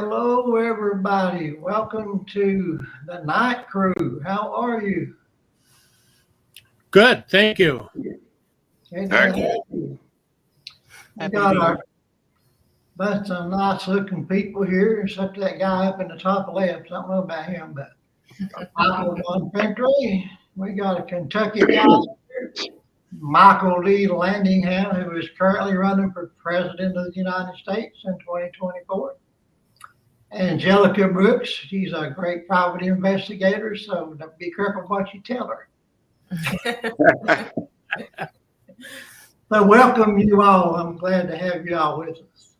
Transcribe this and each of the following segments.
Hello, everybody. Welcome to the night crew. How are you? Good, thank you. Good to have you. We Happy to got be our here. bunch of nice looking people here, except that guy up in the top left. I don't know about him, but Michael Von Pentry. We got a Kentucky guy here, Michael Lee Landingham, who is currently running for President of the United States in 2024. Angelica Brooks, she's a great private investigator, so be careful what you tell her. So welcome you all. I'm glad to have you all with us.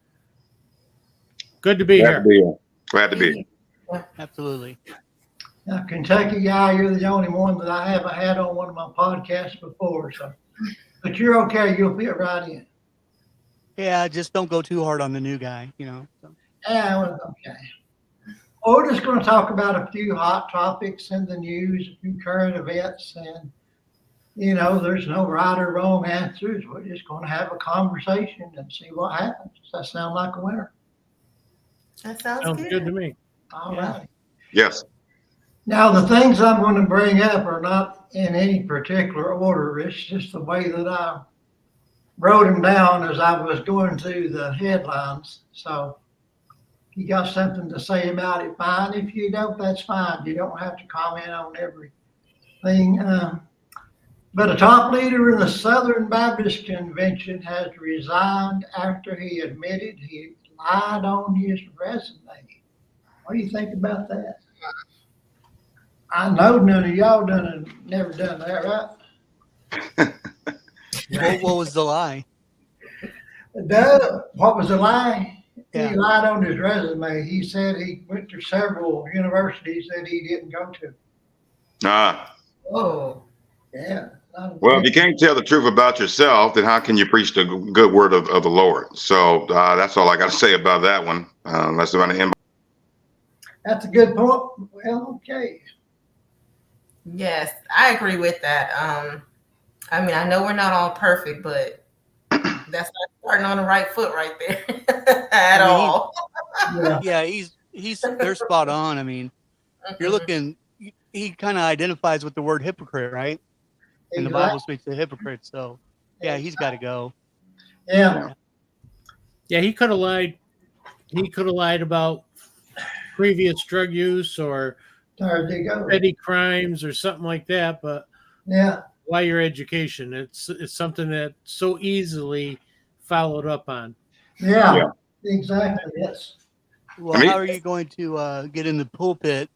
Good to be Glad here. to be here. Glad to be here. Absolutely. Now, Kentucky guy, you're the only one that I haven't had on one of my podcasts before, so but you're okay. You'll fit right in. Yeah, just don't go too hard on the new guy, So. Yeah, well, okay. Well, we're just going to talk about a few hot topics in the news, a few current events, and there's no right or wrong answers. We're just going to have a conversation and see what happens. Does that sound like a winner? That sounds Sounds good to me. All Yeah. right. Yes. Now, the things I'm going to bring up are not in any particular order. It's just the way that I wrote them down as I was going through the headlines. So if you got something to say about it, fine. If you don't, that's fine. You don't have to comment on everything. But a top leader in the Southern Baptist Convention has resigned after he admitted he lied on his resume. What do you think about that? I know none of y'all never done that, right? What was the lie? What was the lie? Yeah. He lied on his resume. He said he went to several universities that he didn't go to. Oh, Yeah. Well, if you can't tell the truth about yourself, then how can you preach the good word of the Lord? So that's all I got to say about that one. Unless there's any. That's a good point. Well, okay. yes, I agree with that. I mean, I know we're not all perfect, but that's not starting on the right foot right there at all. Yeah. Yeah, they're spot on. I mean, you're looking. He kind of identifies with the word hypocrite, right? And the Bible speaks to hypocrites, so yeah, he's got to go. Yeah. Yeah, he could have lied. He could have lied about previous drug use or There you go. petty crimes or something like that. But Yeah. why your education? It's something that so easily followed up on. Yeah. Exactly. Yes. Well, how are you going to get in the pulpit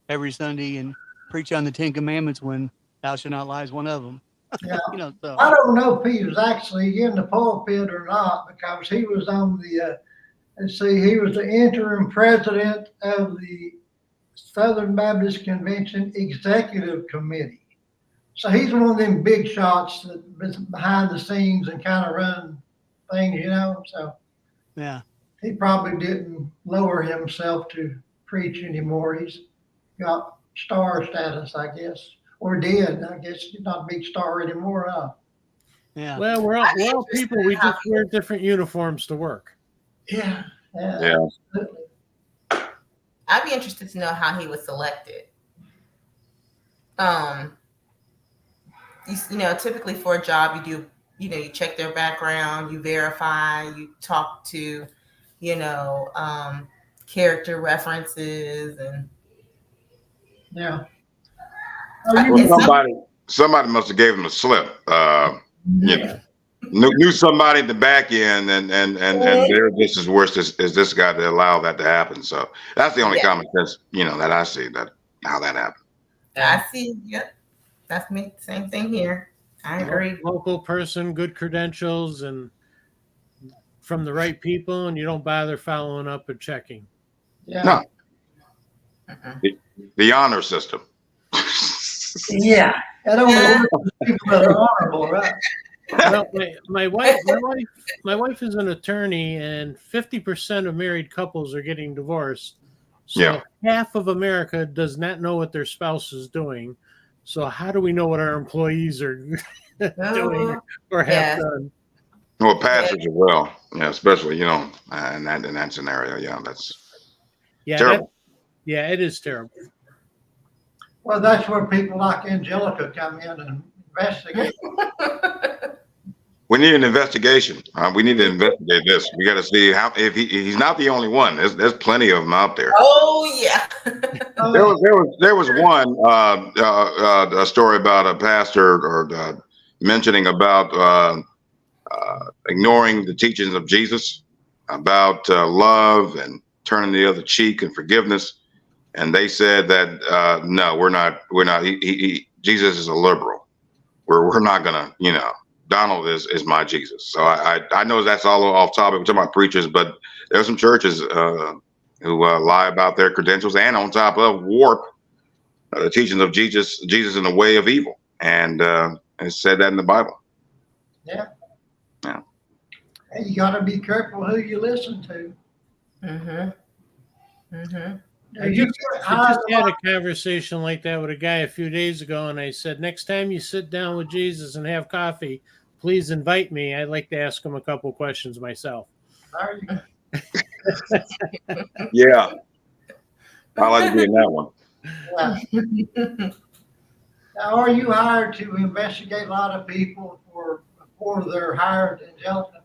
every Sunday and preach on the Ten Commandments when thou shalt not lie is one of them? Yeah. So. I don't know if he was actually in the pulpit or not because he was on the, he was the interim president of the Southern Baptist Convention Executive Committee. So he's one of them big shots that's behind the scenes and kind of run things, So Yeah. he probably didn't lower himself to preach anymore. He's got star status, I guess. Or did. I guess he's not a big star anymore, huh? Yeah. Well, we're all people. We just wear different uniforms to work. Yeah. Yeah. Absolutely. I'd be interested to know how he was selected. Typically for a job, you do, you check their background, you verify, you talk to, character references and. Yeah. Well, somebody must have gave him a slip. Knew somebody at the back end, and they're just as worse as this guy to allow that to happen. So that's the only common sense, that I see that how that happened. I see. Yep, that's me. Same thing here. I agree. Local person, good credentials, and from the right people, and you don't bother following up and checking. Yeah. No. The honor system. Yeah. I don't know people that are honorable, right? Well, my wife is an attorney, and 50% of married couples are getting divorced. So half of America does not know what their spouse is doing. So how do we know what our employees are doing or have done? Well, pastors as well. Yeah, especially in that scenario. Yeah, that's. Yeah, Terrible. yeah, it is terrible. Well, that's where people like Angelica come in and investigate. We need an investigation. We need to investigate this. We got to see how if he's not the only one. There's plenty of them out there. Oh yeah. There was one a story about a pastor or mentioning about ignoring the teachings of Jesus about love and turning the other cheek and forgiveness. And they said that no, we're not. Jesus is a liberal. We're not gonna, Donald is my Jesus. So I know that's all off topic. We're talking about preachers, but there's some churches who lie about their credentials and on top of warp the teachings of Jesus in the way of evil. And it said that in the Bible. Yeah. Yeah. And you got to be careful who you listen to. Mm-hmm. Mm-hmm. I just had a conversation like that with a guy a few days ago, and I said, next time you sit down with Jesus and have coffee, please invite me. I'd like to ask him a couple questions myself. There you go. Yeah. I like to be in that one. Yeah. Now, are you hired to investigate a lot of people before they're hired, Angelica?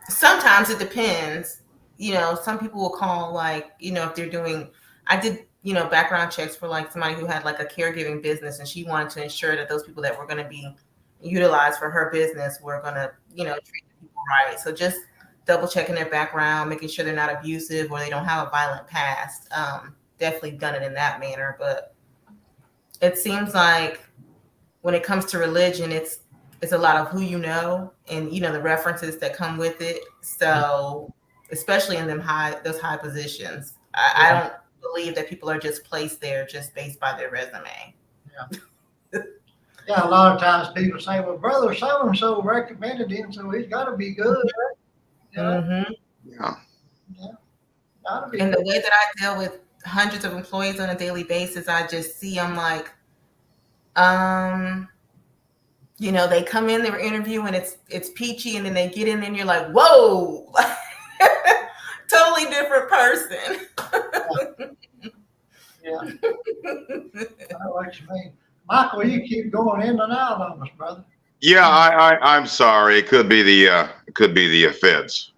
Sometimes it depends. Some people will call, like, if they're doing, I did, background checks for like somebody who had like a caregiving business, and she wanted to ensure that those people that were going to be utilized for her business were going to, treat people right. So just double checking their background, making sure they're not abusive or they don't have a violent past. Definitely done it in that manner. But it seems like when it comes to religion, it's a lot of who you know and, the references that come with it. So especially in those high positions, I don't believe that people are just placed there just based by their resume. Yeah. Yeah, a lot of times people say, well, brother so-and-so recommended him, so he's got to be good. Mm-hmm. Yeah. Gotta be And good. the way that I deal with hundreds of employees on a daily basis, I just see them like, they come in, they're interviewing, it's peachy, and then they get in and you're like, whoa, totally different person. Yeah. I know what you mean. Michael, you keep going in and out on us, brother. Yeah, I'm sorry. It could be the feds.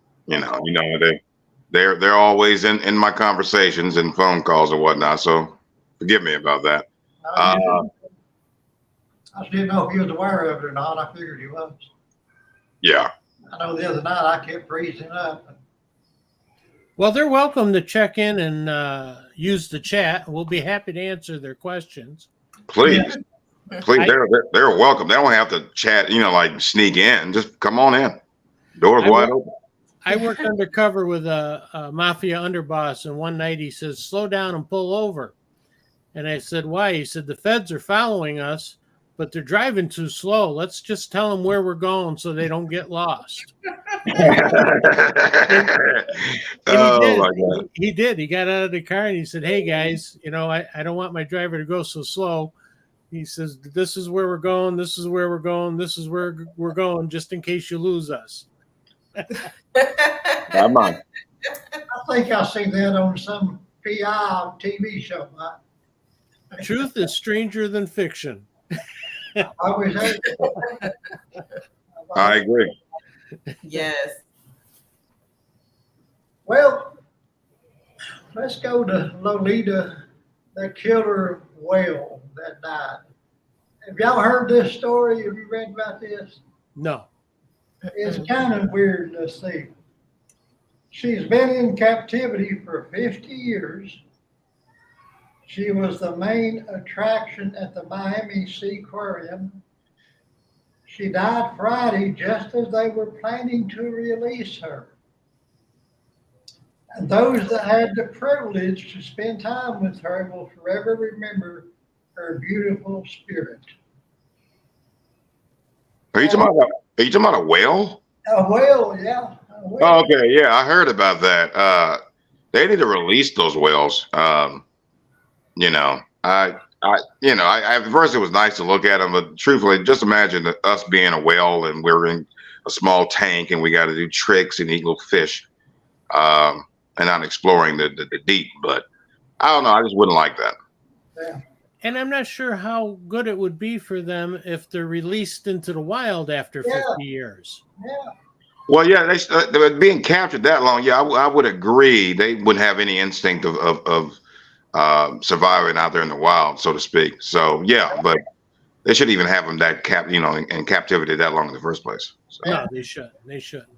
They're always in my conversations and phone calls and whatnot. So forgive me about that. I just didn't know if you was aware of it or not. I figured you was. Yeah. I know the other night I kept freezing up. Well, they're welcome to check in and use the chat. We'll be happy to answer their questions. Please, they're welcome. They don't have to chat, like sneak in. Just come on in. Doors wide open. I worked undercover with a mafia underboss, and one night he says, slow down and pull over. And I said, why? He said, the feds are following us, but they're driving too slow. Let's just tell them where we're going so they don't get lost. He did. He got out of the car and he said, hey, guys, I don't want my driver to go so slow. He says, this is where we're going. This is where we're going. This is where we're going, just in case you lose us. Come on. I think I see that on some PI TV show. Truth is stranger than fiction. I always had it. I agree. Yes. Well, let's go to Lolita, the killer whale that died. Have y'all heard this story? Have you read about this? No. It's kind of weird to see. She's been in captivity for 50 years. She was the main attraction at the Miami Seaquarium. She died Friday just as they were planning to release her. And those that had the privilege to spend time with her will forever remember her beautiful spirit. Are you talking about a whale? A whale, yeah. A whale. Oh, okay, yeah, I heard about that. They need to release those whales. At first it was nice to look at them, but truthfully, just imagine us being a whale and we're in a small tank and we got to do tricks and eat little fish. and not exploring the deep. But I don't know. I just wouldn't like that. Yeah. And I'm not sure how good it would be for them if they're released into the wild after 50 years. Yeah. Well, yeah, they being captured that long. Yeah, I would agree. They wouldn't have any instinct of surviving out there in the wild, so to speak. So yeah, but they shouldn't even have them in captivity that long in the first place. So. No, they shouldn't. They shouldn't.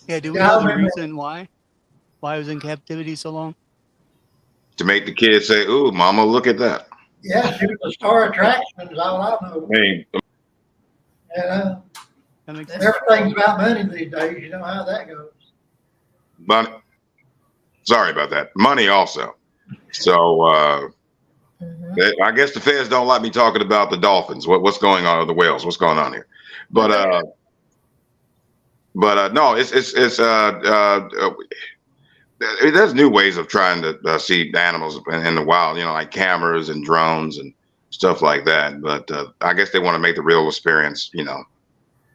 Yeah, do we Yeah, know I the remember- reason why? Why it was in captivity so long? To make the kids say, "Ooh, Mama, look at that." Yeah, she was a star attraction, is all I know. Hey, And That makes sense. everything's about money these days. You know how that goes. money. Sorry about that. Money also. So I guess the feds don't like me talking about the dolphins. What's going on with the whales? What's going on here? But no, there's new ways of trying to see animals in the wild. Like cameras and drones and stuff like that. But I guess they want to make the real experience.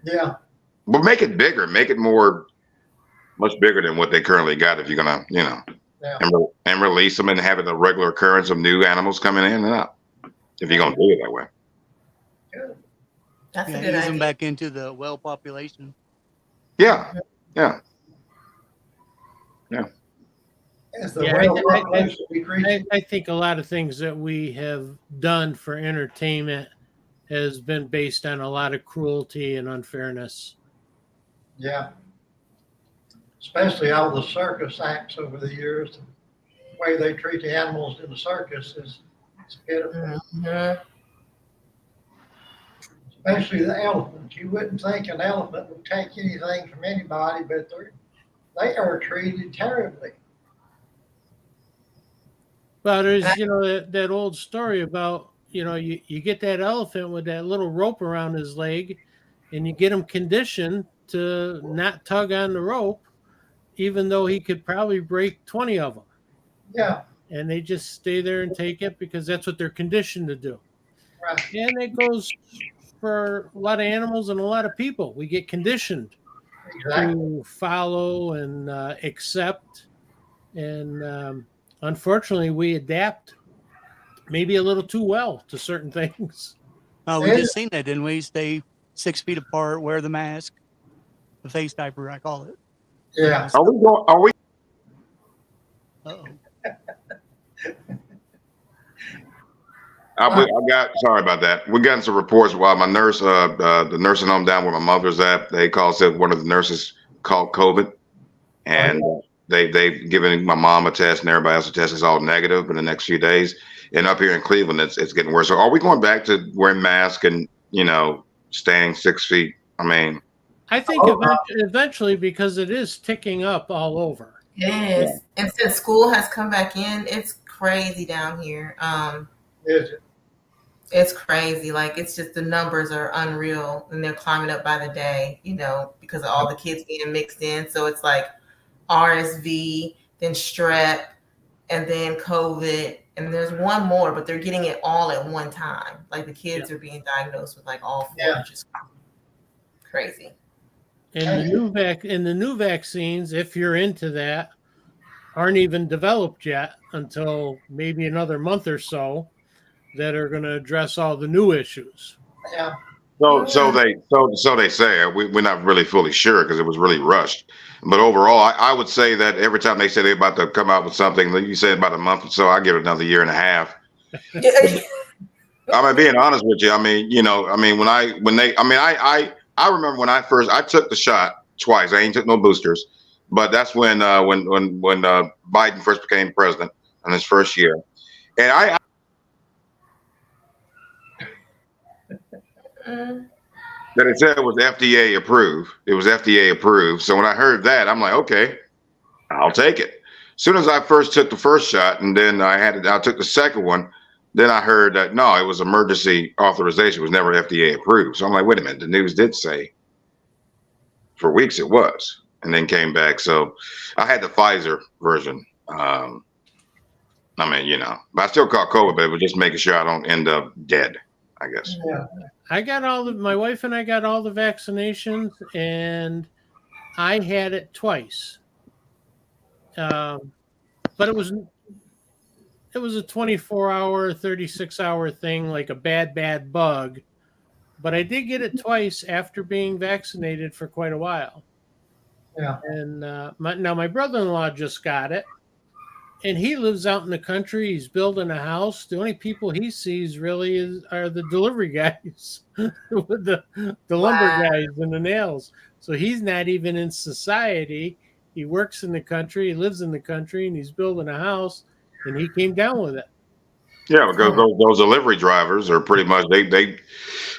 Yeah. But make it bigger. Make it much bigger than what they currently got. If you're gonna, Yeah. and release them and have it a regular occurrence of new animals coming in and out. If you're gonna do it that way. Good. That's a Yeah, good ease them idea. back into the whale population. Yeah. As the Yeah, whale I- population decreases. I think a lot of things that we have done for entertainment has been based on a lot of cruelty and unfairness. Yeah. Especially all the circus acts over the years. The way they treat the animals in the circus is pitiful. Mhm. Especially the elephants. You wouldn't think an elephant would take anything from anybody, but they are treated terribly. Well, there's, that old story about, you get that elephant with that little rope around his leg and you get him conditioned to not tug on the rope, even though he could probably break 20 of them. Yeah. And they just stay there and take it because that's what they're conditioned to do. Right. And it goes for a lot of animals and a lot of people. We get conditioned Exactly. to follow and accept. And unfortunately, we adapt maybe a little too well to certain things. We Yeah. just seen that, didn't we? Stay 6 feet apart, wear the mask, the face diaper, I call it. Yeah. Are we? Uh-oh. Sorry about that. We got some reports while my nurse, the nursing home down where my mother's at, said one of the nurses caught COVID, and they've given my mom a test and everybody else a test. It's all negative in the next few days. And up here in Cleveland, it's getting worse. So are we going back to wearing masks and staying 6 feet? I mean, I think eventually, because it is ticking up all over. It is. And since school has come back in, it's crazy down here. Is it? It's crazy. Like, it's just the numbers are unreal and they're climbing up by the day, because of all the kids being mixed in. So it's like RSV, then strep, and then COVID. And there's one more, but they're getting it all at one time. Like, the kids are being diagnosed with like all four. Yeah. Just crazy. And the new vaccines, if you're into that, aren't even developed yet until maybe another month or so, that are going to address all the new issues. Yeah. so they say. We're not really fully sure because it was really rushed. But overall, I would say that every time they say they're about to come out with something, like you said, about a month or so, I give it another year and a half. I'm being honest with you. I remember when I took the shot twice. I ain't took no boosters, but that's when Biden first became president in his first year, and that it said it was FDA approved. It was FDA approved. So when I heard that, I'm like, okay, I'll take it. As soon as I first took the first shot, and then I took the second one. Then I heard that no, it was emergency authorization. It was never FDA approved. So I'm like, wait a minute. The news did say for weeks it was, and then came back. So I had the Pfizer version. But I still caught COVID, but it was just making sure I don't end up dead, I guess. Yeah. My wife and I got all the vaccinations, and I had it twice. But it was a 24-hour, 36-hour thing, like a bad bug. But I did get it twice after being vaccinated for quite a while. Yeah. And my brother-in-law just got it, and he lives out in the country. He's building a house. The only people he sees really are the delivery guys, with the lumber guys and the nails. So he's not even in society. He works in the country. He lives in the country, and he's building a house. And he came down with it. Yeah, because those delivery drivers are pretty much they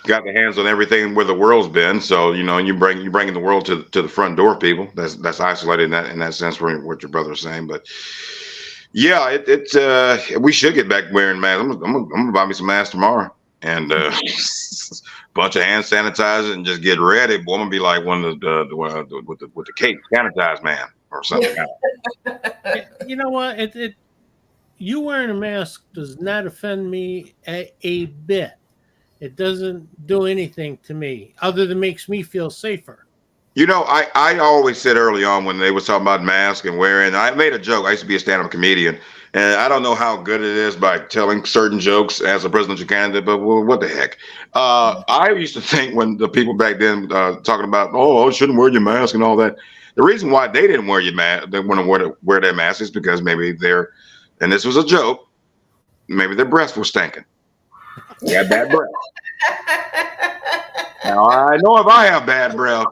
got their hands on everything where the world's been. So you bringing the world to the front door, people. That's isolated in that sense for what your brother's saying. But yeah, we should get back wearing masks. I'm gonna buy me some masks tomorrow and bunch of hand sanitizer and just get ready. Boy, I'm gonna be like one of with the cape sanitized man or something. You know what? You wearing a mask does not offend me a bit. It doesn't do anything to me other than makes me feel safer. I always said early on when they was talking about masks and wearing, I made a joke. I used to be a stand-up comedian, and I don't know how good it is by telling certain jokes as a presidential candidate, but what the heck? I used to think when the people back then talking about, oh, shouldn't wear your mask and all that. The reason why they didn't wear your mask, they want to wear their mask is because maybe and this was a joke, maybe their breath was stinking. They had bad breath. Now, I know if I have bad breath,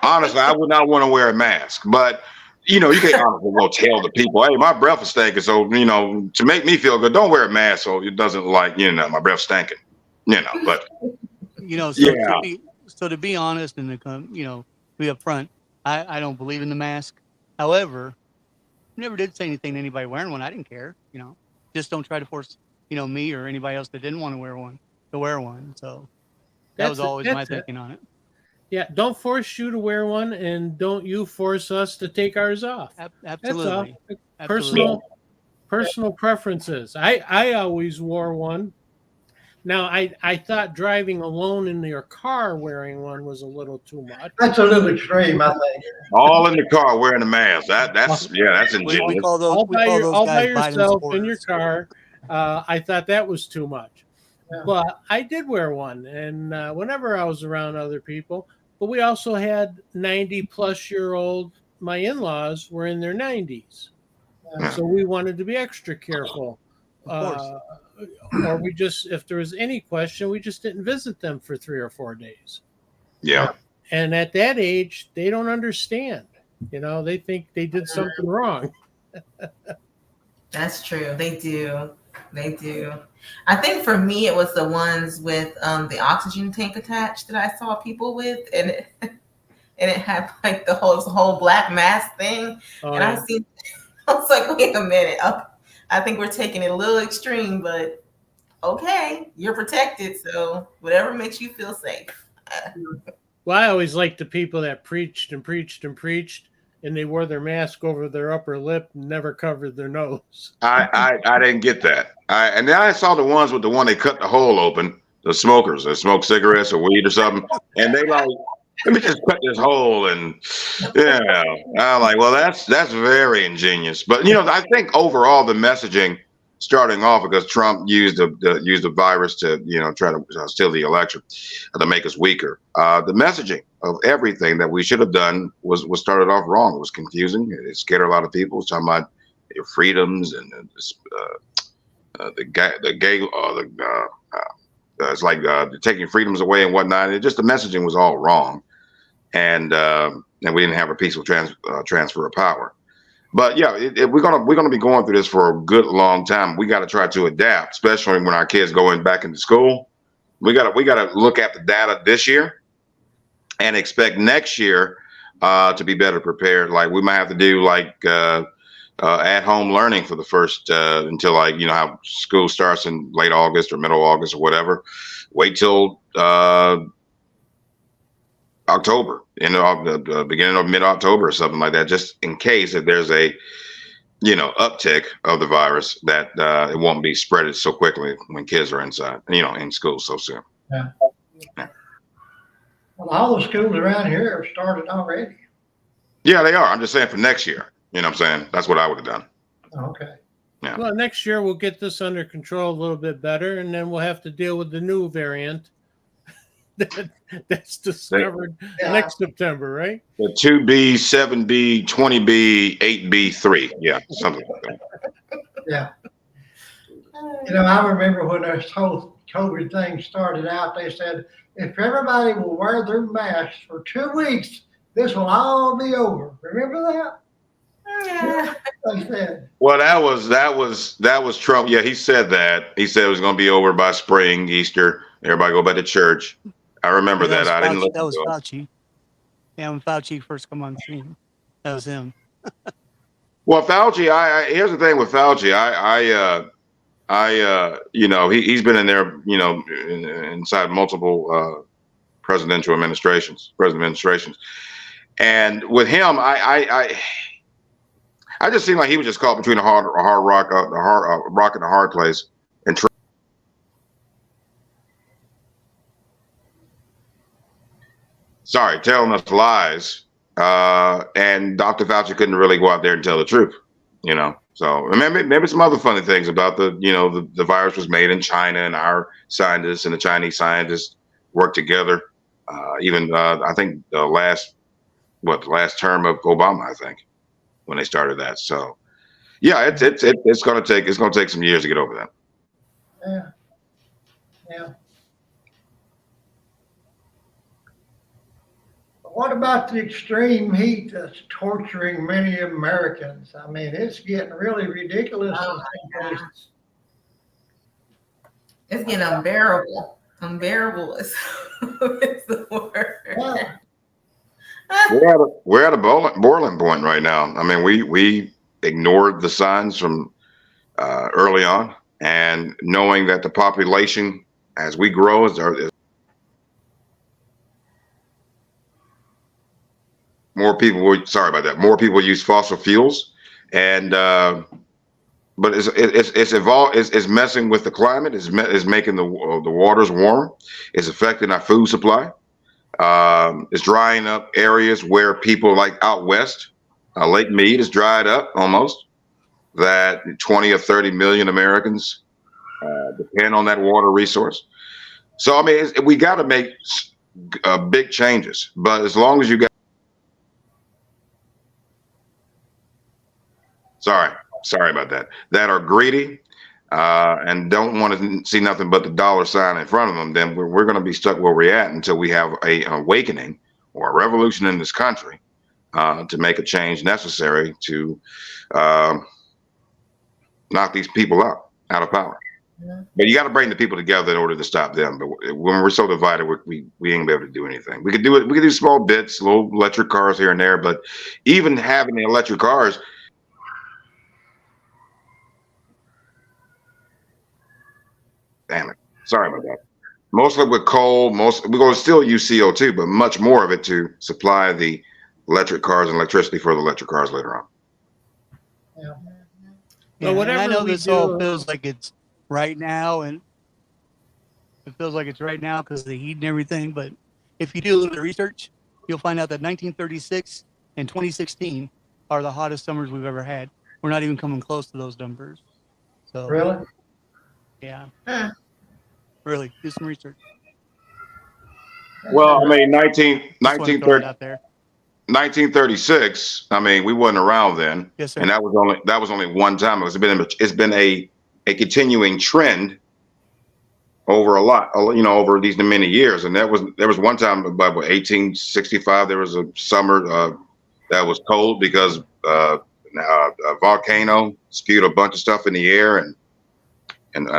honestly, I would not want to wear a mask. But, you can't honestly go tell the people, hey, my breath is stinking. So, to make me feel good, don't wear a mask so it doesn't my breath stinking. But. So to be honest and to be upfront, I don't believe in the mask. However, never did say anything to anybody wearing one. I didn't care, just don't try to force, me or anybody else that didn't want to wear one to wear one. So that was always my thinking on it. Yeah. Don't force you to wear one, and don't you force us to take ours off. Absolutely. Personal preferences. I always wore one. Now, I thought driving alone in your car wearing one was a little too much. That's a little extreme, I think. All in the car wearing a mask. That's ingenious. We call those, all we call those by guys yourself Biden in your car. I thought that was too much. Yeah. But I did wear one, and whenever I was around other people. But we also had 90-plus-year-old, my in-laws were in their 90s. So we wanted to be extra careful. Of course. Or if there was any question, we just didn't visit them for 3 or 4 days. Yeah. And at that age, they don't understand. They think they did something wrong. That's true. They do. I think for me, it was the ones with the oxygen tank attached that I saw people with, and it had like the whole black mask thing. I was like, wait a minute. I think we're taking it a little extreme, but okay, you're protected. So whatever makes you feel safe. Well, I always liked the people that preached and preached and preached, and they wore their mask over their upper lip and never covered their nose. I didn't get that. And then I saw the ones with the one they cut the hole open, the smokers that smoke cigarettes or weed or something, and they like, let me just cut this hole, and I'm like, well, that's very ingenious. But I think overall the messaging starting off because Trump used the virus to try to steal the election to make us weaker. The messaging of everything that we should have done was started off wrong. It was confusing. It scared a lot of people. It's talking about your freedoms and it's like taking freedoms away and whatnot. The messaging was all wrong, and we didn't have a peaceful transfer of power. But yeah, we're gonna be going through this for a good long time. We got to try to adapt, especially when our kids going back into school. We got to look at the data this year and expect next year to be better prepared. Like we might have to do at-home learning for the first until how school starts in late August or middle August or whatever. Wait till October, the beginning of mid-October or something like that, just in case if there's a uptick of the virus that it won't be spreaded so quickly when kids are inside, in school so soon. Yeah. Well, all the schools around here have started already. Yeah, they are. I'm just saying for next year. You know what I'm saying? That's what I would have done. Okay. Yeah. Well, next year we'll get this under control a little bit better, and then we'll have to deal with the new variant that's discovered Yeah. next September, right? The 2B, 7B, 20B, 8B3. Yeah, something like that. Yeah. You know, I remember when this whole COVID thing started out, they said, if everybody will wear their masks for 2 weeks, this will all be over. Remember that? Yeah. They said. Well, that was Trump. Yeah, he said that. He said it was going to be over by spring, Easter. Everybody go back to church. I remember that. I didn't Fauci. listen That was to it. Fauci. Yeah, when Fauci first come on the scene, that was him. Well, Fauci, here's the thing with Fauci. You know, he's been in there, you know, inside multiple president administrations, and with him, I just seemed like he was just caught between a hard rock, rock and a hard place, and telling us lies. And Dr. Fauci couldn't really go out there and tell the truth, you know. So maybe some other funny things about the virus was made in China, and our scientists and the Chinese scientists worked together. I think the last term of Obama, I think, when they started that. So yeah, it's gonna take some years to get over that. Yeah. Yeah. What about the extreme heat that's torturing many Americans? I mean, it's getting really ridiculous. Oh my gosh. It's getting unbearable. Unbearable is the word. Yeah. We're at a boiling point right now. I mean, we ignored the signs from early on, and knowing that the population, as we grow, is more people use fossil fuels, and but it's messing with the climate. It's making the waters warmer. It's affecting our food supply. It's drying up areas where people, like out west, Lake Mead is dried up almost. That 20 or 30 million Americans depend on that water resource. So I mean, we got to make big changes. But as long as you got, sorry about that are greedy and don't want to see nothing but the dollar sign in front of them, then we're going to be stuck where we're at until we have an awakening or a revolution in this country to make a change necessary to knock these people out of power. Yeah. But you got to bring the people together in order to stop them. But when we're so divided, we ain't gonna be able to do anything. We could do it. We could do small bits, little electric cars here and there. But even having the electric cars, damn it, sorry about that. Mostly with coal. We're going to still use CO2, but much more of it to supply the electric cars and electricity for the electric cars later on. Yeah. Yeah, and I know this all feels like it's right now, and it feels like it's right now because of the heat and everything. But if you do a little bit of research, you'll find out that 1936 and 2016 are the hottest summers we've ever had. We're not even coming close to those numbers. So really, yeah, really do some research. Well, I mean, 1936. I mean, we wasn't around then. Yes, sir. And that was only one time. It's been a continuing trend over over these many years. And there was one time about 1865. There was a summer that was cold because a volcano spewed a bunch of stuff in the air, and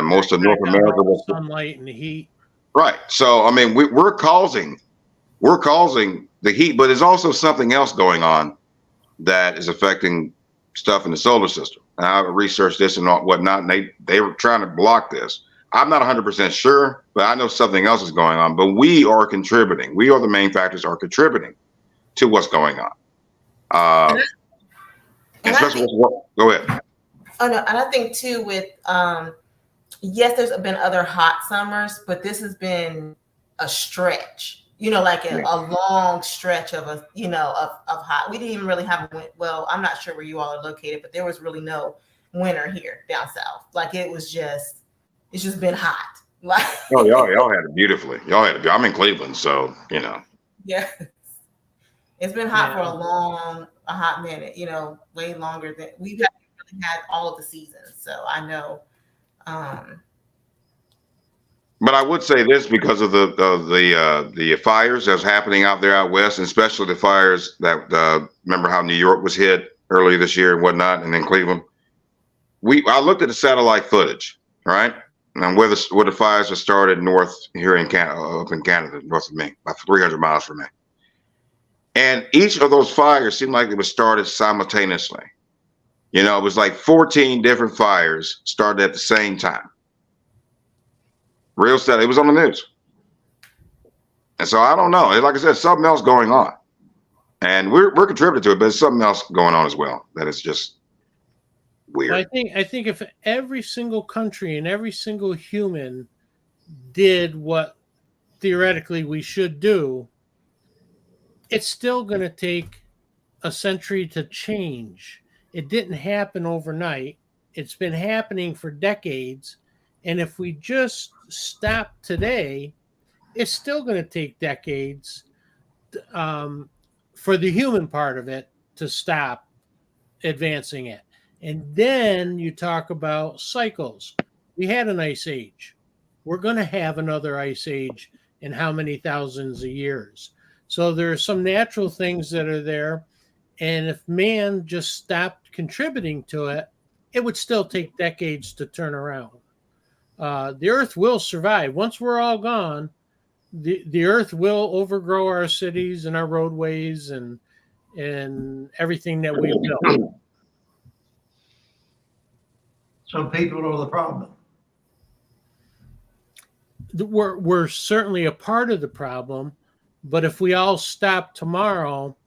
most of North America was sunlight and the heat. Right. So I mean, we're causing the heat, but there's also something else going on that is affecting stuff in the solar system. And I researched this and whatnot, and they were trying to block this. I'm not 100% sure, but I know something else is going on. But we are contributing. We are the main factors are contributing to what's going on. Especially go ahead. Oh no, and I think too with yes, there's been other hot summers, but this has been a stretch. like Yeah. a long stretch of of hot. We didn't even really have a well, I'm not sure where you all are located, but there was really no winter here down south. Like it's just been hot. Like Oh, y'all had it beautifully. Y'all had it. I'm in Cleveland, so yeah, it's been hot for Yeah. a hot minute. Way longer than we've really had all of the seasons. So I know. But I would say this because of the fires that's happening out there out west, and especially the fires that remember how New York was hit earlier this year and whatnot, and then Cleveland. I looked at the satellite footage, right, and where the fires are started north here in Canada, up in Canada, north of me, about 300 miles from me, and each of those fires seemed like it was started simultaneously. It was like 14 different fires started at the same time. Real stuff. It was on the news. And so I don't know. Like I said, something else going on. And we're contributing to it, but there's something else going on as well that is just weird. Well, I think if every single country and every single human did what theoretically we should do, it's still going to take a century to change. It didn't happen overnight. It's been happening for decades. And if we just stop today, it's still going to take decades for the human part of it to stop advancing it. And then you talk about cycles. We had an ice age. We're going to have another ice age in how many thousands of years. So there are some natural things that are there. And if man just stopped contributing to it, it would still take decades to turn around. The earth will survive. Once we're all gone, the earth will overgrow our cities and our roadways and everything that we've built. So people are the problem. We're certainly a part of the problem, but if we all stop tomorrow,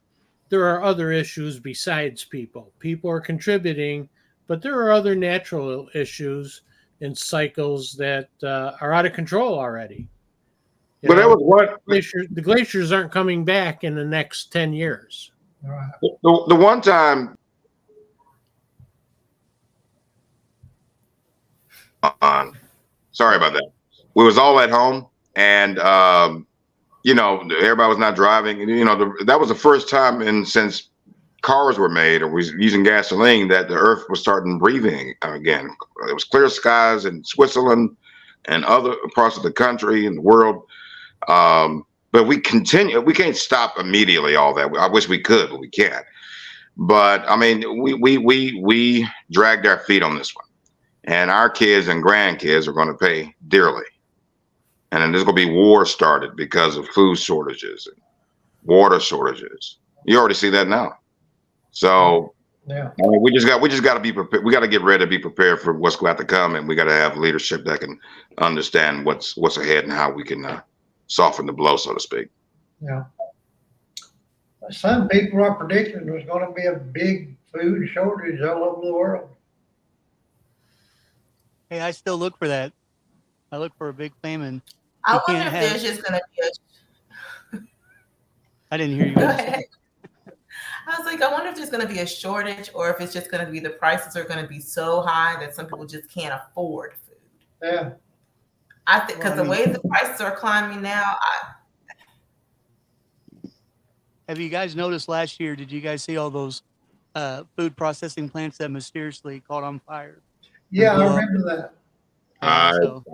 there are other issues besides people. People are contributing, but there are other natural issues and cycles that are out of control already. But that was what the glaciers aren't coming back in the next 10 years. All right. the one time. Sorry about that. We was all at home, and everybody was not driving, and that was the first time since cars were made or was using gasoline that the earth was starting breathing again. It was clear skies in Switzerland and other parts of the country and the world. But we can't stop immediately all that. I wish we could, but we can't. But I mean, we dragged our feet on this one, and our kids and grandkids are going to pay dearly. And then there's going to be war started because of food shortages and water shortages. You already see that now. So Yeah. we just got to be prepared. We got to get ready to be prepared for what's going to come, and we got to have leadership that can understand what's ahead and how we can soften the blow, so to speak. Yeah. Some people are predicting there's going to be a big food shortage all over the world. Hey, I still look for that. I look for a big famine. I wonder if there's just going to be I didn't hear you. Go ahead. I was like, I wonder if there's going to be a shortage or if it's just going to be the prices are going to be so high that some people just can't afford food. Yeah. I think because the way the prices are climbing now, Have you guys noticed last year? Did you guys see all those food processing plants that mysteriously caught on fire? Yeah, I remember that. I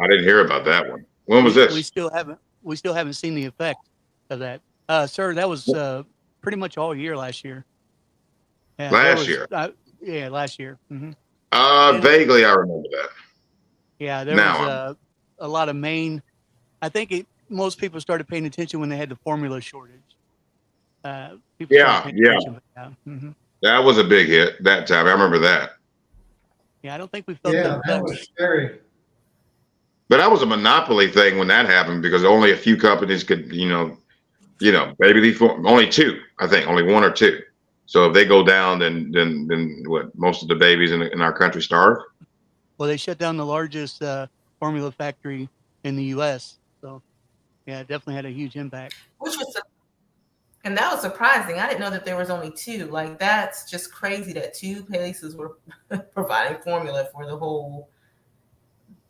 didn't hear about that one. When was this? We still haven't seen the effect of that, sir. That was pretty much all year last year. Yeah, last year. Yeah, last year. Vaguely, I remember that. Yeah, there was a lot of Maine. I think most people started paying attention when they had the formula shortage. Yeah. Mm-hmm. That was a big hit that time. I remember that. Yeah, I don't think we felt that was scary. But that was a monopoly thing when that happened because only a few companies could, maybe only two, I think, only one or two. So if they go down, then what? Most of the babies in our country starve. Well, they shut down the largest formula factory in the U.S. So Yeah, it definitely had a huge impact. Which was, and that was surprising. I didn't know that there was only two. Like, that's just crazy that two places were providing formula for the whole.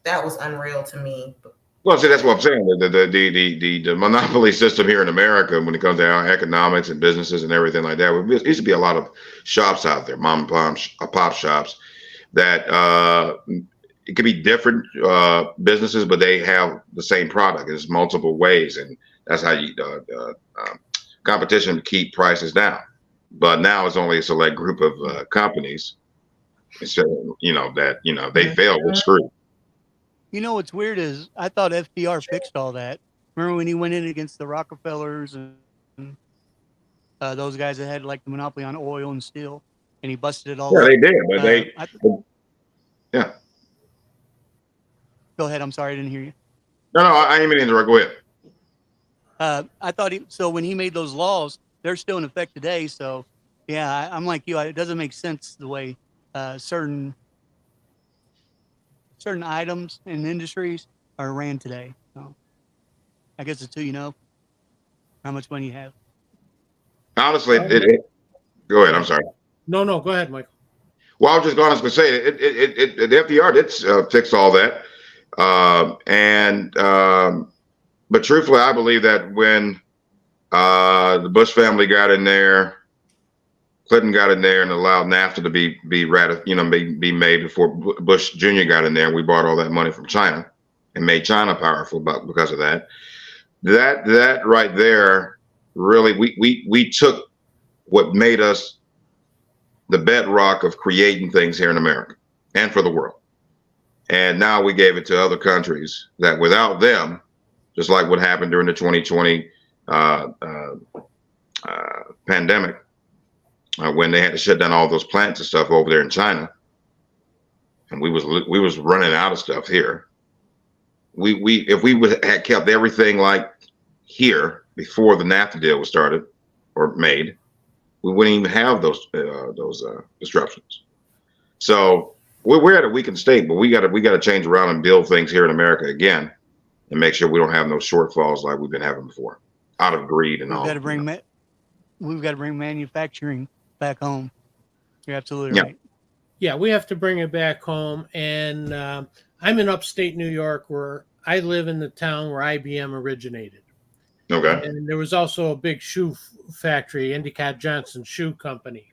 That was unreal to me. Well, see, that's what I'm saying. The monopoly system here in America, when it comes to our economics and businesses and everything like that, there used to be a lot of shops out there, mom and pop shops, that it could be different businesses, but they have the same product. It's multiple ways, and that's how you competition to keep prices down. But now it's only a select group of companies. Instead of, they fail, we're screwed. You know what's weird is I thought FDR fixed all that. Remember when he went in against the Rockefellers and those guys that had like the monopoly on oil and steel, and he busted it all Yeah, up? they did, but yeah. Go ahead. I'm sorry, I didn't hear you. No, I ain't mean to interrupt. Go ahead. I thought so when he made those laws, they're still in effect today. So, yeah, I'm like you. It doesn't make sense the way certain items and industries are ran today. So, I guess it's how much money you have. Honestly, go ahead. I'm sorry. No, go ahead, Michael. Well, I was just going to say the FDR did fix all that, but truthfully, I believe that when the Bush family got in there, Clinton got in there and allowed NAFTA to be made before Bush Jr. got in there, and we bought all that money from China and made China powerful because of that. That right there, really, we took what made us the bedrock of creating things here in America and for the world. And now we gave it to other countries that without them, just like what happened during the 2020 pandemic, when they had to shut down all those plants and stuff over there in China, and we was running out of stuff here. If we had kept everything like here before the NAFTA deal was started or made, we wouldn't even have those disruptions. So we're at a weakened state, but we got to change around and build things here in America again, and make sure we don't have no shortfalls like we've been having before, out of greed and all. We've got to bring manufacturing back home. You're absolutely right. Yeah, we have to bring it back home. And I'm in upstate New York, where I live in the town where IBM originated. Okay. And there was also a big shoe factory, Endicott Johnson Shoe Company,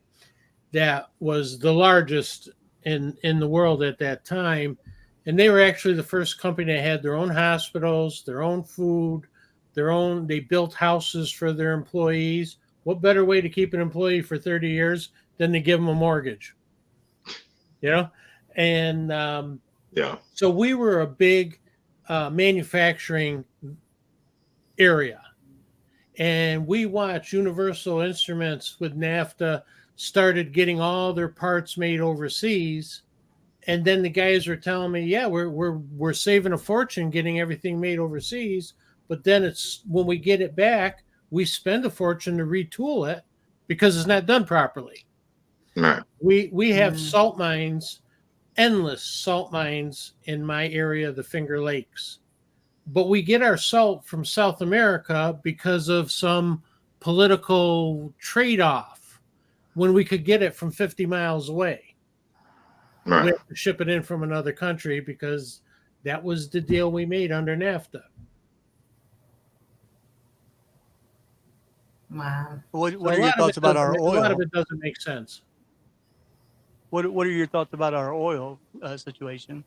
that was the largest in the world at that time. And they were actually the first company that had their own hospitals, their own food, they built houses for their employees. What better way to keep an employee for 30 years than to give them a mortgage? And so we were a big manufacturing area. And we watched Universal Instruments with NAFTA started getting all their parts made overseas. And then the guys were telling me, yeah, we're saving a fortune getting everything made overseas. But then it's when we get it back, we spend a fortune to retool it because it's not done properly. Right. We have salt mines, endless salt mines in my area, the Finger Lakes. But we get our salt from South America because of some political trade-off when we could get it from 50 miles away. Right. We have to ship it in from another country because that was the deal we made under NAFTA. Wow. What are your thoughts about our oil? A lot of it doesn't make sense. What are your thoughts about our oil situation?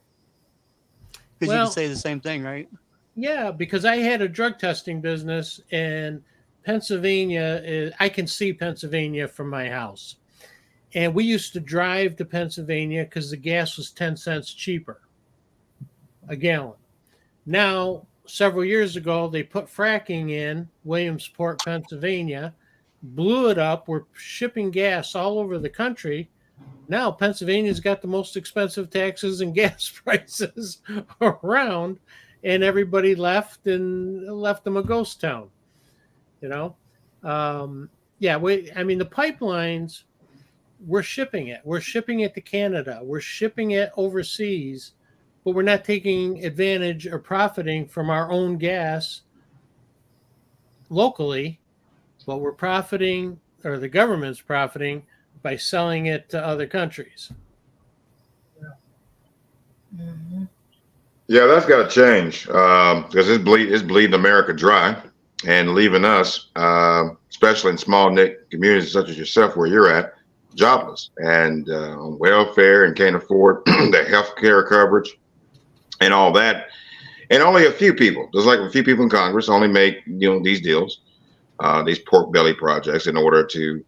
Because you can say the same thing, right? Yeah, because I had a drug testing business, and Pennsylvania I can see Pennsylvania from my house. And we used to drive to Pennsylvania because the gas was 10 cents cheaper a gallon. Now, several years ago, they put fracking in Williamsport, Pennsylvania, blew it up. We're shipping gas all over the country. Now, Pennsylvania's got the most expensive taxes and gas prices around, and everybody left them a ghost town. The pipelines, we're shipping it. We're shipping it to Canada. We're shipping it overseas, but we're not taking advantage or profiting from our own gas locally, but we're profiting, or the government's profiting by selling it to other countries. Mhm. Yeah, that's got to change because it's bleeding America dry and leaving us, especially in small knit communities such as yourself, where you're at, jobless and on welfare and can't afford their health care coverage and all that. And only a few people, there's like a few people in Congress, only make these deals, these pork belly projects, in order to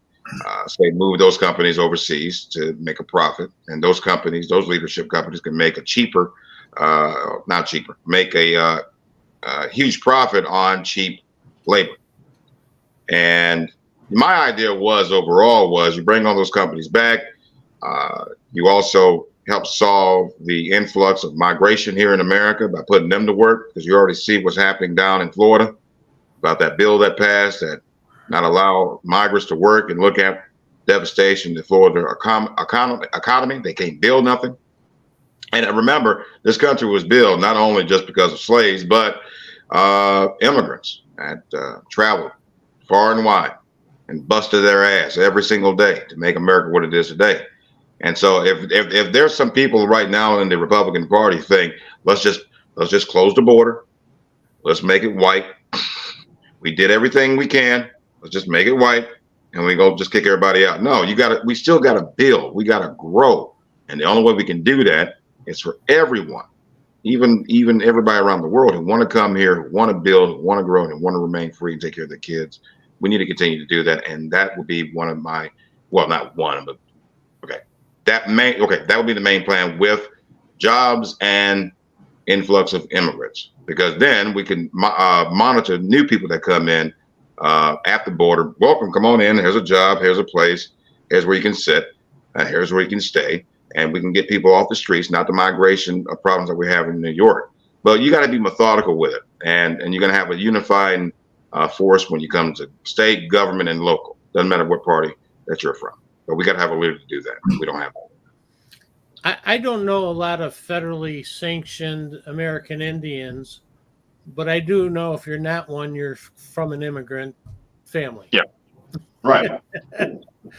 say move those companies overseas to make a profit. And those companies, those leadership companies, can make a cheaper, not cheaper, make a huge profit on cheap labor. And my idea was overall was you bring all those companies back. You also help solve the influx of migration here in America by putting them to work, because you already see what's happening down in Florida about that bill that passed that not allow migrants to work, and look at devastation to Florida economy. They can't build nothing. And remember, this country was built not only just because of slaves, but immigrants that traveled far and wide and busted their ass every single day to make America what it is today. And so if there's some people right now in the Republican Party think, let's just close the border, let's make it white. We did everything we can. Let's just make it white, and we go just kick everybody out. No, we still gotta build. We gotta grow. And the only way we can do that is for everyone, even everybody around the world who want to come here, who want to build, who want to grow, and want to remain free and take care of their kids. We need to continue to do that. And that would be one of my, well, not one, but that would be the main plan, with jobs and influx of immigrants, because then we can monitor new people that come in at the border. Welcome, come on in. Here's a job. Here's a place. Here's where you can sit. Here's where you can stay. And we can get people off the streets, not the migration problems that we have in New York. But you got to be methodical with it. And you're going to have a unifying force when you come to state, government, and local. Doesn't matter what party that you're from. But we got to have a leader to do that. We don't have that. I don't know a lot of federally sanctioned American Indians, but I do know if you're not one, you're from an immigrant family. Yeah. Right.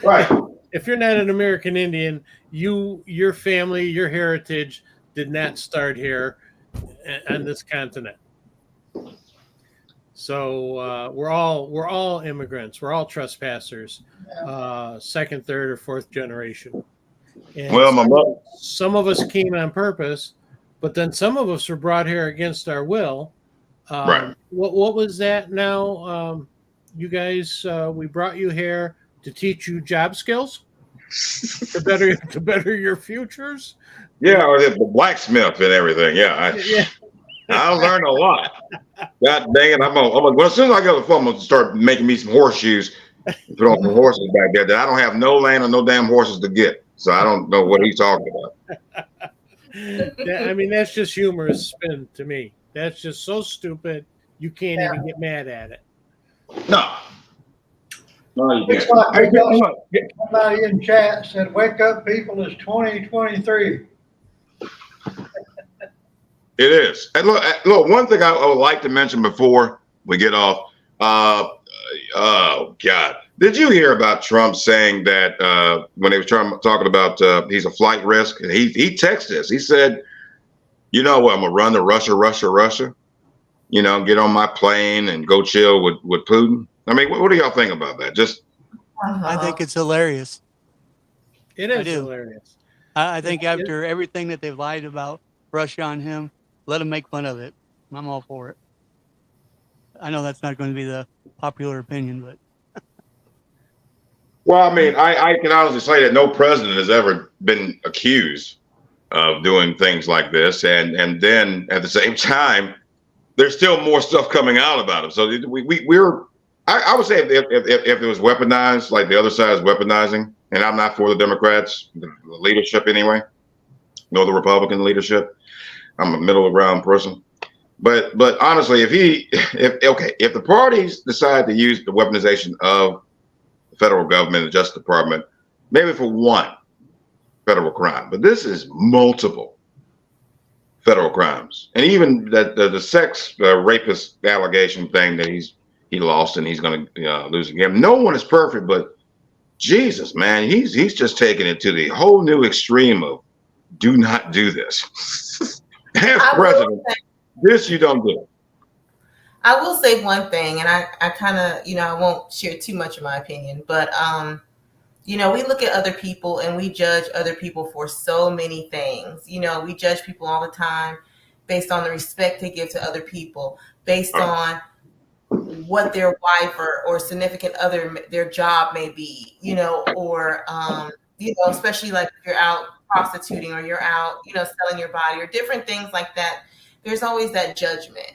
Right. If you're not an American Indian, your family, your heritage did not start here on this continent. So we're all immigrants. We're all trespassers, second, third, or fourth generation. And Well, some of us came on purpose, but then some of us were brought here against our will. Right. What was that now? You guys, we brought you here to teach you job skills to better your futures. Yeah, or the blacksmith and everything. Yeah, I learned a lot. God dang it! Well, as soon as I get the phone, I'm gonna start making me some horseshoes and put on some horses back there. That I don't have no land or no damn horses to get, so I don't know what he's talking about. I mean, that's just humorous spin to me. That's just so stupid. You can't even get mad at it. No, you It's can't. like somebody in chat said, "Wake up, people! It's 2023." It is. And look, one thing I would like to mention before we get off. Oh God, did you hear about Trump saying that when they were talking about he's a flight risk? He texted us. He said, "You know what? I'm gonna run to Russia. You know, get on my plane and go chill with Putin." I mean, what do y'all think about that? Just, I think it's hilarious. It is hilarious. I think after everything that they've lied about Russia on him, let him make fun of it. I'm all for it. I know that's not going to be the popular opinion, but. well, I mean, I can honestly say that no president has ever been accused of doing things like this, and then at the same time, there's still more stuff coming out about him. So we're. I would say if it was weaponized, like the other side is weaponizing, and I'm not for the Democrats, the leadership anyway, nor the Republican leadership. I'm a middle ground person. But honestly, if the parties decide to use the weaponization of the federal government and the Justice Department, maybe for one federal crime, but this is multiple federal crimes, and even the sex rapist allegation thing that he's he lost and he's going to lose again. No one is perfect, but Jesus, man, he's just taking it to the whole new extreme of do not do this. As president, this you don't do. I will say one thing, and I kind of, I won't share too much of my opinion, but, we look at other people and we judge other people for so many things. We judge people all the time based on the respect they give to other people, based on what their wife or significant other, their job may be, or, especially like if you're out prostituting or you're out, selling your body or different things like that. There's always that judgment.